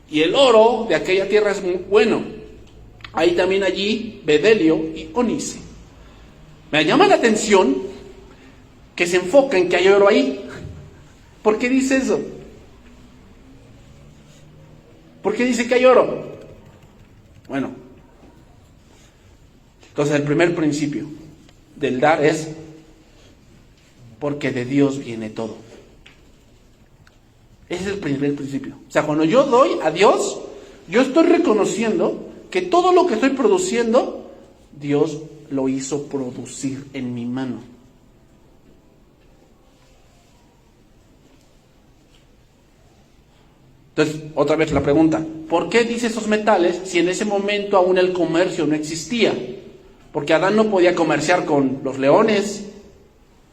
[SPEAKER 1] Y el oro de aquella tierra es muy bueno. Hay también allí bedelio y ónice. Me llama la atención que se enfoca en que hay oro ahí. ¿Por qué dice eso? ¿Por qué dice que hay oro? Bueno, entonces el primer principio del dar es porque de Dios viene todo. Ese es el primer principio. O sea, cuando yo doy a Dios, yo estoy reconociendo que todo lo que estoy produciendo, Dios lo hizo producir en mi mano. Entonces, otra vez la pregunta: ¿por qué dice esos metales si en ese momento aún el comercio no existía? Porque Adán no podía comerciar con los leones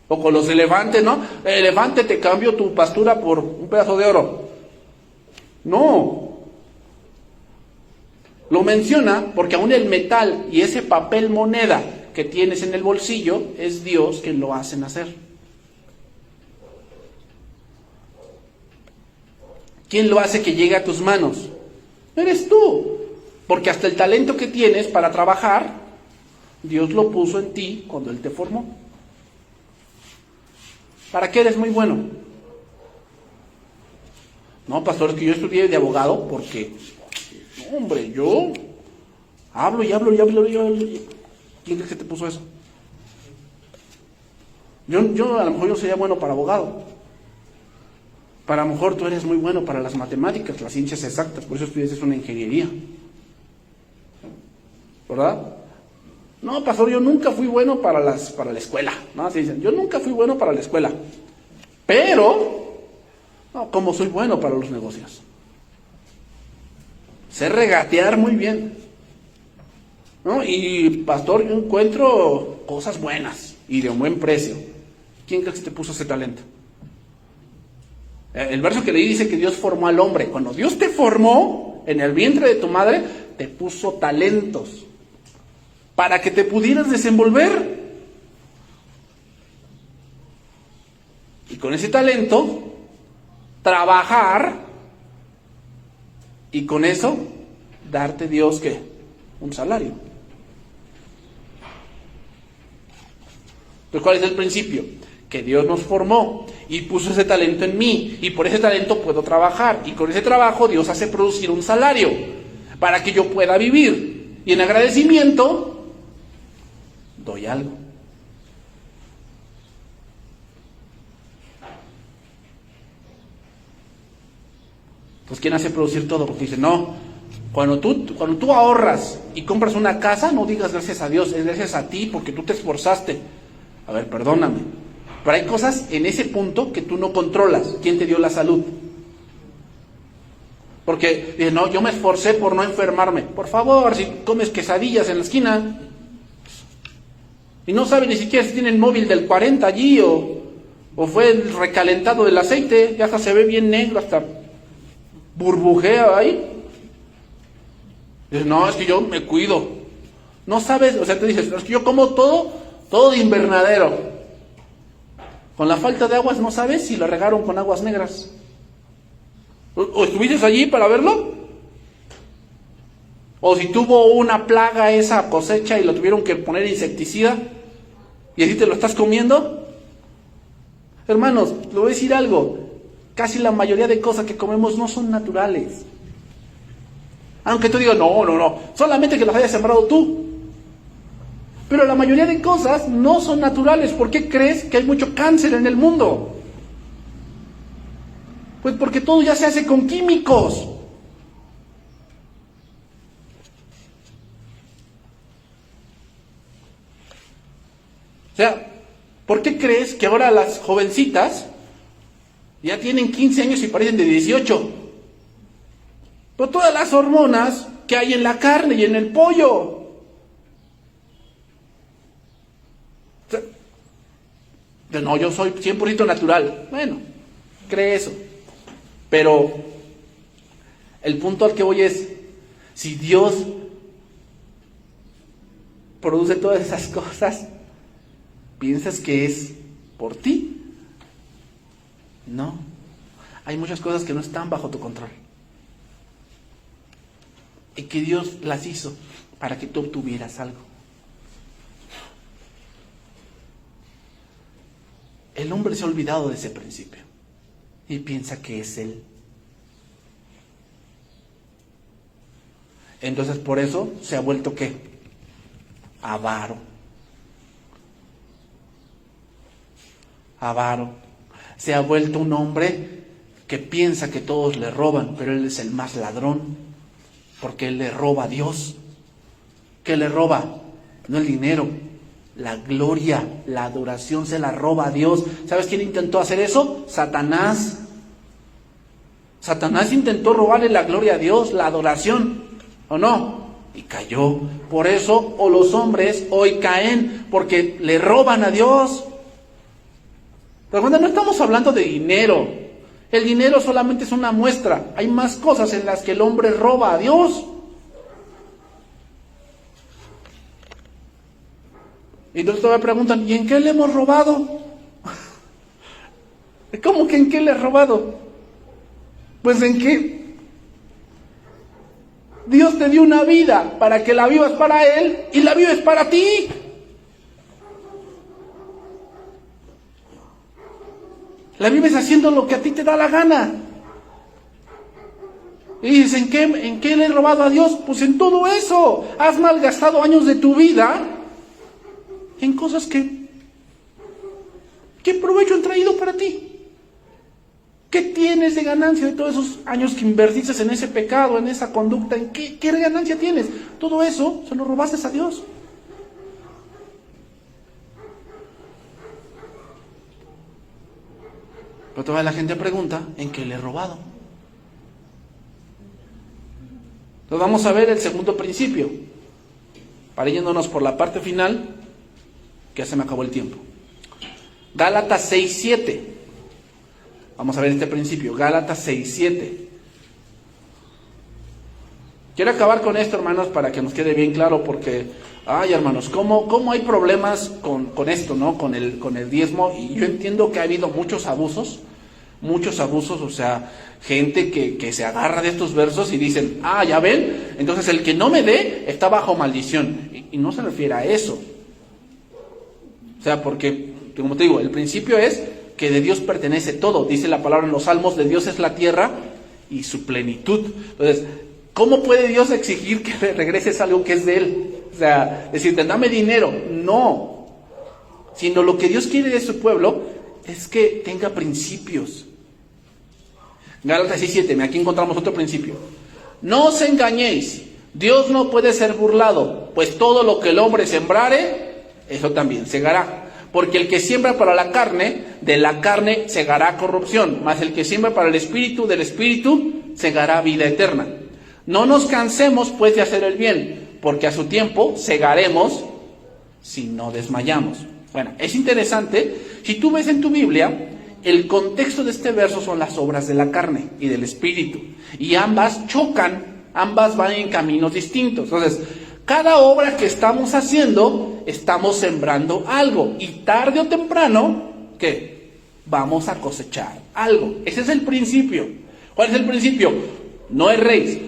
[SPEAKER 1] o con los elefantes, ¿no? Elefante, te cambio tu pastura por un pedazo de oro. No. Lo menciona porque aún el metal y ese papel moneda que tienes en el bolsillo es Dios quien lo hace nacer. ¿Quién lo hace que llegue a tus manos? Eres tú. Porque hasta el talento que tienes para trabajar, Dios lo puso en ti cuando Él te formó. ¿Para qué eres muy bueno? No, pastor, es que yo estudié de abogado porque, no, hombre, yo hablo y hablo. ¿Quién crees que te puso eso? Yo a lo mejor yo sería bueno para abogado. Para a lo mejor tú eres muy bueno para las matemáticas, las ciencias exactas, por eso estudias una ingeniería. ¿Verdad? No, pastor, yo nunca fui bueno para la escuela. ¿No? Así dicen, yo nunca fui bueno para la escuela. Pero, no, como soy bueno para los negocios. Sé regatear muy bien. ¿No? Y, pastor, yo encuentro cosas buenas y de un buen precio. ¿Quién crees que te puso ese talento? El verso que leí dice que Dios formó al hombre. Cuando Dios te formó en el vientre de tu madre, te puso talentos para que te pudieras desenvolver. Y con ese talento, trabajar y con eso, darte Dios, ¿qué? Un salario. Entonces, ¿cuál es el principio? Que Dios nos formó y puso ese talento en mí, y por ese talento puedo trabajar, y con ese trabajo Dios hace producir un salario para que yo pueda vivir, y en agradecimiento doy algo. Pues ¿quién hace producir todo? Porque dice, no, cuando tú ahorras y compras una casa, no digas gracias a Dios, es gracias a ti porque tú te esforzaste. A ver, perdóname. Pero hay cosas en ese punto que tú no controlas. ¿Quién te dio la salud? Porque dices, no, yo me esforcé por no enfermarme. Por favor, si comes quesadillas en la esquina y no sabes ni siquiera si tienen móvil del 40 allí o fue el recalentado del aceite, ya hasta se ve bien negro, hasta burbujea ahí. Dices, no, es que yo me cuido. No sabes, o sea, te dices, es que yo como todo de invernadero. Con la falta de aguas no sabes si lo regaron con aguas negras. ¿O estuviste allí para verlo? O si tuvo una plaga esa cosecha y lo tuvieron que poner insecticida y así te lo estás comiendo. Hermanos, le voy a decir algo. Casi la mayoría de cosas que comemos no son naturales. Aunque tú digas, no, solamente que las hayas sembrado tú. Pero la mayoría de cosas no son naturales. ¿Por qué crees que hay mucho cáncer en el mundo? Pues porque todo ya se hace con químicos. O sea, ¿por qué crees que ahora las jovencitas ya tienen 15 años y parecen de 18? Por todas las hormonas que hay en la carne y en el pollo. O sea, no, yo soy 100% natural. Bueno, cree eso. Pero el punto al que voy es, si Dios produce todas esas cosas, ¿piensas que es por ti? No. Hay muchas cosas que no están bajo tu control. Y que Dios las hizo para que tú obtuvieras algo. El hombre se ha olvidado de ese principio y piensa que es él. Entonces por eso se ha vuelto ¿qué? Avaro. Avaro. Se ha vuelto un hombre que piensa que todos le roban, pero él es el más ladrón, porque él le roba a Dios. ¿Qué le roba? No el dinero, la gloria, la adoración se la roba a Dios. ¿Sabes quién intentó hacer eso? Satanás. Satanás intentó robarle la gloria a Dios, la adoración, ¿o no? Y cayó. Por eso, o los hombres hoy caen, porque le roban a Dios. Pero cuando no estamos hablando de dinero, el dinero solamente es una muestra. Hay más cosas en las que el hombre roba a Dios. Y entonces me preguntan, ¿y en qué le hemos robado? ¿Cómo que en qué le he robado? Pues en que Dios te dio una vida para que la vivas para Él y la vives para ti. La vives haciendo lo que a ti te da la gana. Y dices, ¿en qué le he robado a Dios? Pues en todo eso. Has malgastado años de tu vida en cosas que ¿qué provecho han traído para ti? ¿Qué tienes de ganancia de todos esos años que invertiste en ese pecado, en esa conducta? ¿En qué ganancia tienes? Todo eso se lo robaste a Dios. Pero toda la gente pregunta, ¿en qué le he robado? Entonces vamos a ver el segundo principio, para yéndonos por la parte final, que ya se me acabó el tiempo. Gálatas 6:7. Vamos a ver este principio, Gálatas 6:7. Quiero acabar con esto, hermanos, para que nos quede bien claro, porque, hermanos, ¿cómo hay problemas con esto, ¿no? Con el diezmo? Y yo entiendo que ha habido muchos abusos, o sea, gente que se agarra de estos versos y dicen, ya ven, entonces el que no me dé está bajo maldición. Y no se refiere a eso. O sea, porque, como te digo, el principio es que de Dios pertenece todo. Dice la palabra en los Salmos, de Dios es la tierra y su plenitud. Entonces, ¿cómo puede Dios exigir que le regreses algo que es de Él? O sea, decirte, dame dinero. No. Sino lo que Dios quiere de su pueblo es que tenga principios. Gálatas 6:7, aquí encontramos otro principio. No os engañéis, Dios no puede ser burlado, pues todo lo que el hombre sembrare, eso también segará. Porque el que siembra para la carne, de la carne segará corrupción, mas el que siembra para el espíritu, del espíritu segará vida eterna. No nos cansemos pues de hacer el bien, porque a su tiempo segaremos si no desmayamos. Bueno, es interesante, si tú ves en tu Biblia, el contexto de este verso son las obras de la carne y del espíritu, y ambas chocan, ambas van en caminos distintos. Entonces, cada obra que estamos haciendo, estamos sembrando algo, y tarde o temprano, ¿qué? Vamos a cosechar algo. Ese es el principio. ¿Cuál es el principio? No erréis.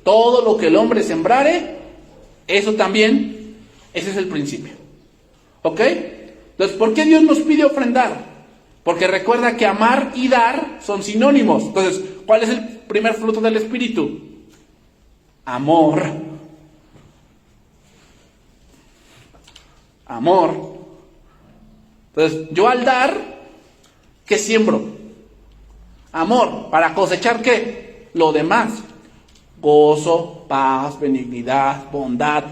[SPEAKER 1] Todo lo que el hombre sembrare, eso también, ese es el principio. ¿Ok? Entonces, ¿por qué Dios nos pide ofrendar? Porque recuerda que amar y dar son sinónimos. Entonces, ¿cuál es el primer fruto del Espíritu? Amor. Amor. Entonces, yo al dar, ¿qué siembro? Amor. ¿Para cosechar qué? Lo demás. Gozo, paz, benignidad, bondad.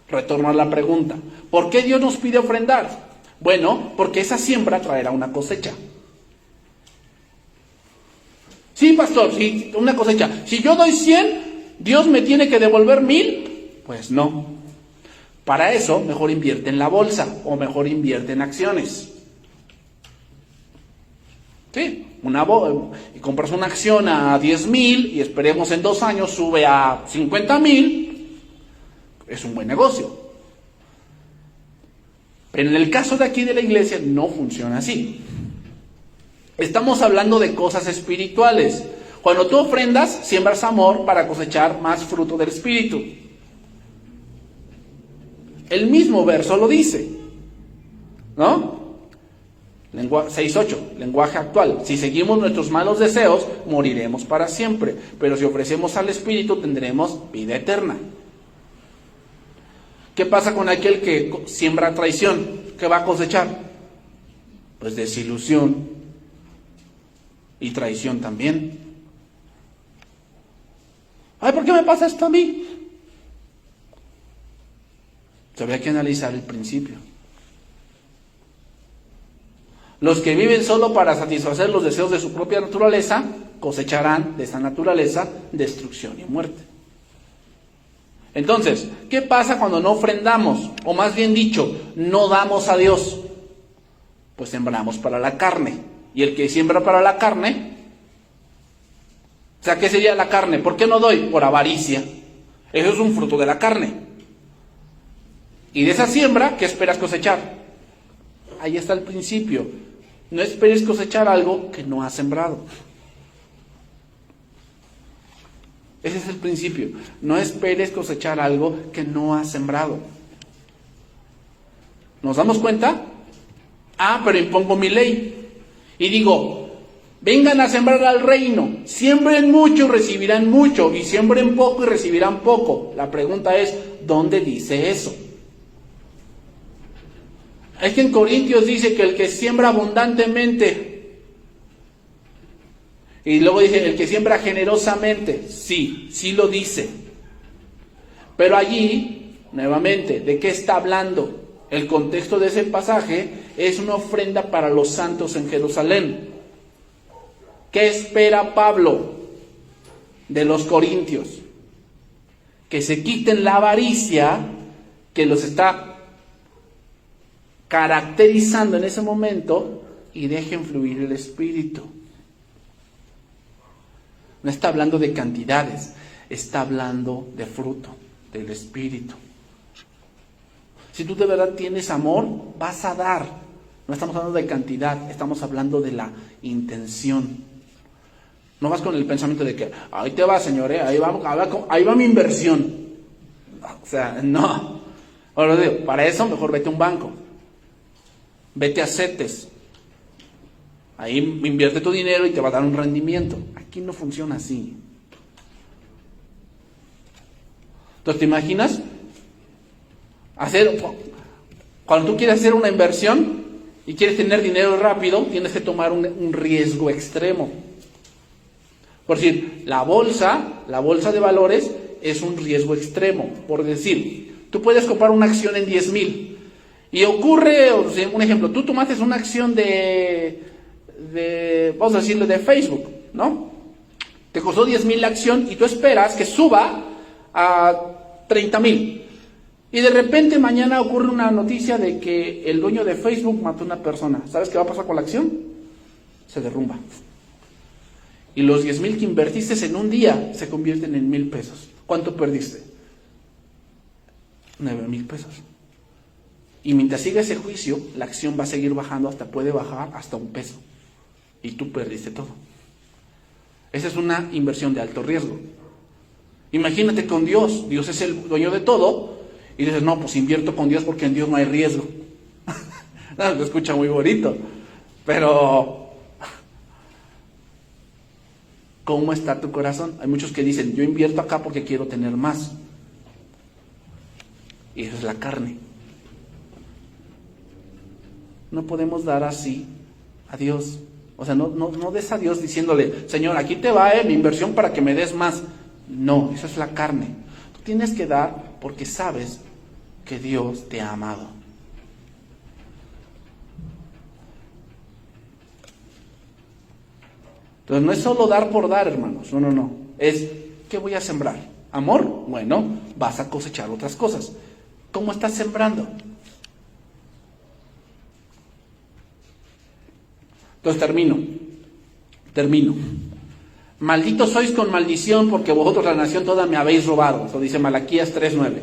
[SPEAKER 1] Retorno a la pregunta. ¿Por qué Dios nos pide ofrendar? Bueno, porque esa siembra traerá una cosecha. Sí, pastor, sí, una cosecha. Si yo doy 100, ¿Dios me tiene que devolver 1000? Pues no. Para eso, mejor invierte en la bolsa o mejor invierte en acciones. Sí, y compras una acción a 10,000 y esperemos en 2 años sube a 50,000. Es un buen negocio. Pero en el caso de aquí de la iglesia no funciona así. Estamos hablando de cosas espirituales. Cuando tú ofrendas, siembras amor para cosechar más fruto del Espíritu. El mismo verso lo dice, ¿no? 6:8, lenguaje actual. Si seguimos nuestros malos deseos, moriremos para siempre. Pero si ofrecemos al Espíritu, tendremos vida eterna. ¿Qué pasa con aquel que siembra traición? ¿Qué va a cosechar? Pues desilusión y traición también. Ay, ¿por qué me pasa esto a mí? Habría que analizar el principio. Los que viven solo para satisfacer los deseos de su propia naturaleza, cosecharán de esa naturaleza destrucción y muerte. Entonces, ¿qué pasa cuando no ofrendamos? O más bien dicho, no damos a Dios. Pues sembramos para la carne. Y el que siembra para la carne, o sea, ¿qué sería la carne? ¿Por qué no doy? Por avaricia. Eso es un fruto de la carne. Y de esa siembra, ¿qué esperas cosechar? Ahí está el principio. No esperes cosechar algo que no has sembrado. Ese es el principio. No esperes cosechar algo que no has sembrado. ¿Nos damos cuenta? Pero impongo mi ley. Y digo, vengan a sembrar al reino. Siembren mucho y recibirán mucho. Y siembren poco y recibirán poco. La pregunta es, ¿dónde dice eso? Es que en Corintios dice que el que siembra abundantemente, y luego dice el que siembra generosamente, sí lo dice. Pero allí, nuevamente, ¿de qué está hablando? El contexto de ese pasaje es una ofrenda para los santos en Jerusalén. ¿Qué espera Pablo de los corintios? Que se quiten la avaricia que los está caracterizando en ese momento y dejen fluir el Espíritu. No está hablando de cantidades, está hablando de fruto del Espíritu. Si tú de verdad tienes amor, vas a dar. No estamos hablando de cantidad, estamos hablando de la intención. No vas con el pensamiento de que, ahí te va, señor, ahí va mi inversión. O sea, no. Ahora digo, para eso mejor vete a un banco. Vete a CETES. Ahí invierte tu dinero y te va a dar un rendimiento. Aquí no funciona así. Entonces, ¿te imaginas? Cuando tú quieres hacer una inversión y quieres tener dinero rápido, tienes que tomar un riesgo extremo. Por decir, la bolsa de valores es un riesgo extremo. Por decir, tú puedes comprar una acción en 10,000 y ocurre, un ejemplo, tú tomaste una acción vamos a decirlo, de Facebook, ¿no? Te costó 10,000 la acción y tú esperas que suba a 30,000. Y de repente mañana ocurre una noticia de que el dueño de Facebook mató a una persona. ¿Sabes qué va a pasar con la acción? Se derrumba. Y los 10,000 que invertiste en un día se convierten en 1,000 pesos. ¿Cuánto perdiste? 9,000 pesos. Y mientras siga ese juicio, la acción va a seguir bajando, puede bajar hasta 1 peso. Y tú perdiste todo. Esa es una inversión de alto riesgo. Imagínate con Dios. Dios es el dueño de todo. Y dices, no, pues invierto con Dios porque en Dios no hay riesgo. No, lo escucha muy bonito. Pero, ¿cómo está tu corazón? Hay muchos que dicen, yo invierto acá porque quiero tener más. Y eso es la carne. No podemos dar así a Dios. O sea, no des a Dios diciéndole, Señor, aquí te va mi inversión para que me des más. No, eso es la carne. Tú tienes que dar porque sabes que Dios te ha amado. Entonces no es solo dar por dar, hermanos. No. Es, ¿qué voy a sembrar? ¿Amor? Bueno, vas a cosechar otras cosas. ¿Cómo estás sembrando? Entonces termino. Malditos sois con maldición, porque vosotros la nación toda me habéis robado. Eso dice Malaquías 3:9,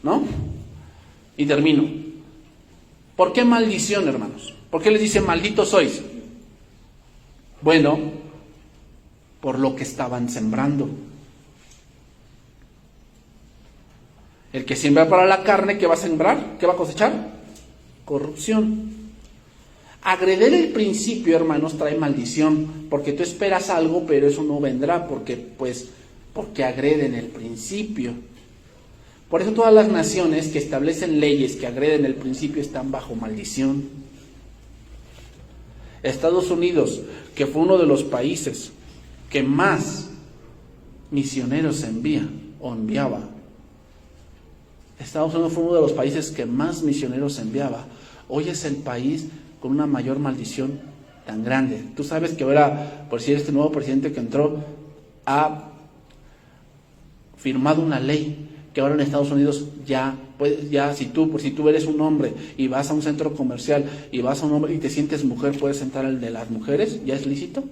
[SPEAKER 1] ¿no? Y termino. ¿Por qué maldición, hermanos? ¿Por qué les dice malditos sois? Bueno, por lo que estaban sembrando. El que siembra para la carne, ¿qué va a sembrar? ¿Qué va a cosechar? Corrupción. Agreder el principio, hermanos, trae maldición, porque tú esperas algo, pero eso no vendrá, porque agreden el principio. Por eso todas las naciones que establecen leyes que agreden el principio están bajo maldición. Estados Unidos, que fue uno de los países que más misioneros enviaba. Estados Unidos fue uno de los países que más misioneros enviaba. Hoy es el país con una mayor maldición tan grande. Tú sabes que ahora, por si este nuevo presidente que entró, ha firmado una ley que ahora en Estados Unidos si tú eres un hombre y vas a un centro comercial y vas a un hombre y te sientes mujer, puedes entrar al de las mujeres, ¿ya es lícito?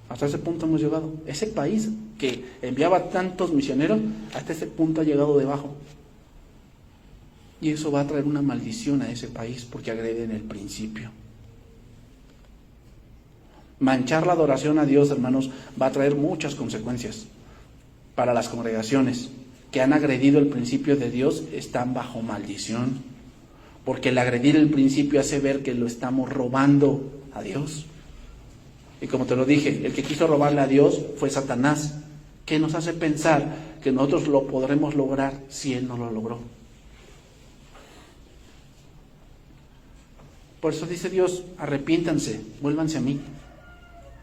[SPEAKER 1] Hasta ese punto hemos llegado. Ese país que enviaba tantos misioneros, hasta ese punto ha llegado debajo. Y eso va a traer una maldición a ese país porque agreden el principio. Manchar la adoración a Dios, hermanos, va a traer muchas consecuencias para las congregaciones que han agredido el principio de Dios. Están bajo maldición, porque el agredir el principio hace ver que lo estamos robando a Dios. Y como te lo dije, el que quiso robarle a Dios fue Satanás, que nos hace pensar que nosotros lo podremos lograr si Él no lo logró. Por eso dice Dios, arrepiéntanse, vuélvanse a mí,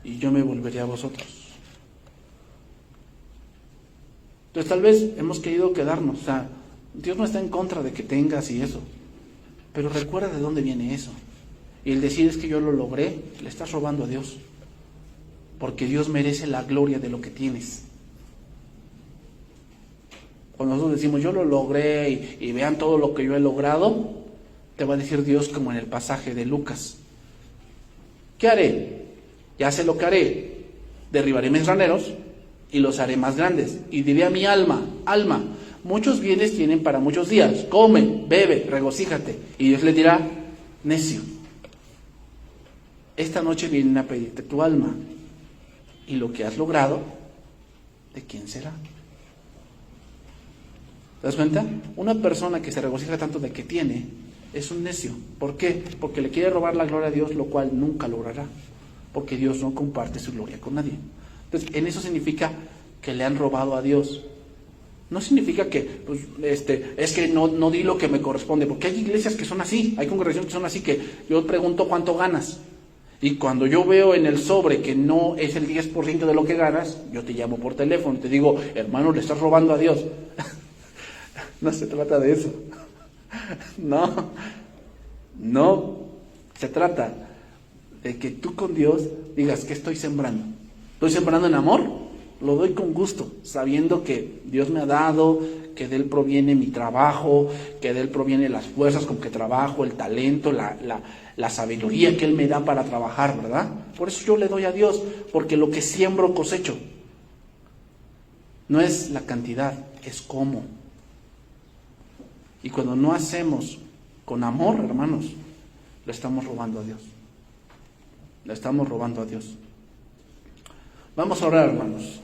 [SPEAKER 1] y yo me volveré a vosotros. Entonces tal vez hemos querido quedarnos, o sea, Dios no está en contra de que tengas y eso, pero recuerda de dónde viene eso. Y el decir es que yo lo logré, le estás robando a Dios, porque Dios merece la gloria de lo que tienes. Cuando nosotros decimos yo lo logré y vean todo lo que yo he logrado, te va a decir Dios como en el pasaje de Lucas. ¿Qué haré? Ya sé lo que haré. Derribaré mis graneros y los haré más grandes. Y diré a mi alma, muchos bienes tienen para muchos días. Come, bebe, regocíjate. Y Dios le dirá, necio, esta noche vienen a pedirte tu alma. Y lo que has logrado, ¿de quién será? ¿Te das cuenta? Una persona que se regocija tanto de que tiene, es un necio. ¿Por qué? Porque le quiere robar la gloria a Dios, lo cual nunca logrará, porque Dios no comparte su gloria con nadie. Entonces, en eso significa que le han robado a Dios. No significa que, es que no di lo que me corresponde, porque hay iglesias que son así, hay congregaciones que son así, que yo pregunto cuánto ganas. Y cuando yo veo en el sobre que no es el 10% de lo que ganas, yo te llamo por teléfono y te digo, hermano, le estás robando a Dios. No se trata de eso. No. Se trata de que tú con Dios digas, ¿qué estoy sembrando? ¿Estoy sembrando en amor? Lo doy con gusto, sabiendo que Dios me ha dado, que de Él proviene mi trabajo, que de Él proviene las fuerzas con que trabajo, el talento, la sabiduría que Él me da para trabajar, ¿verdad? Por eso yo le doy a Dios, porque lo que siembro cosecho. No es la cantidad, es cómo. Y cuando no hacemos con amor, hermanos, le estamos robando a Dios. Le estamos robando a Dios. Vamos a orar, hermanos.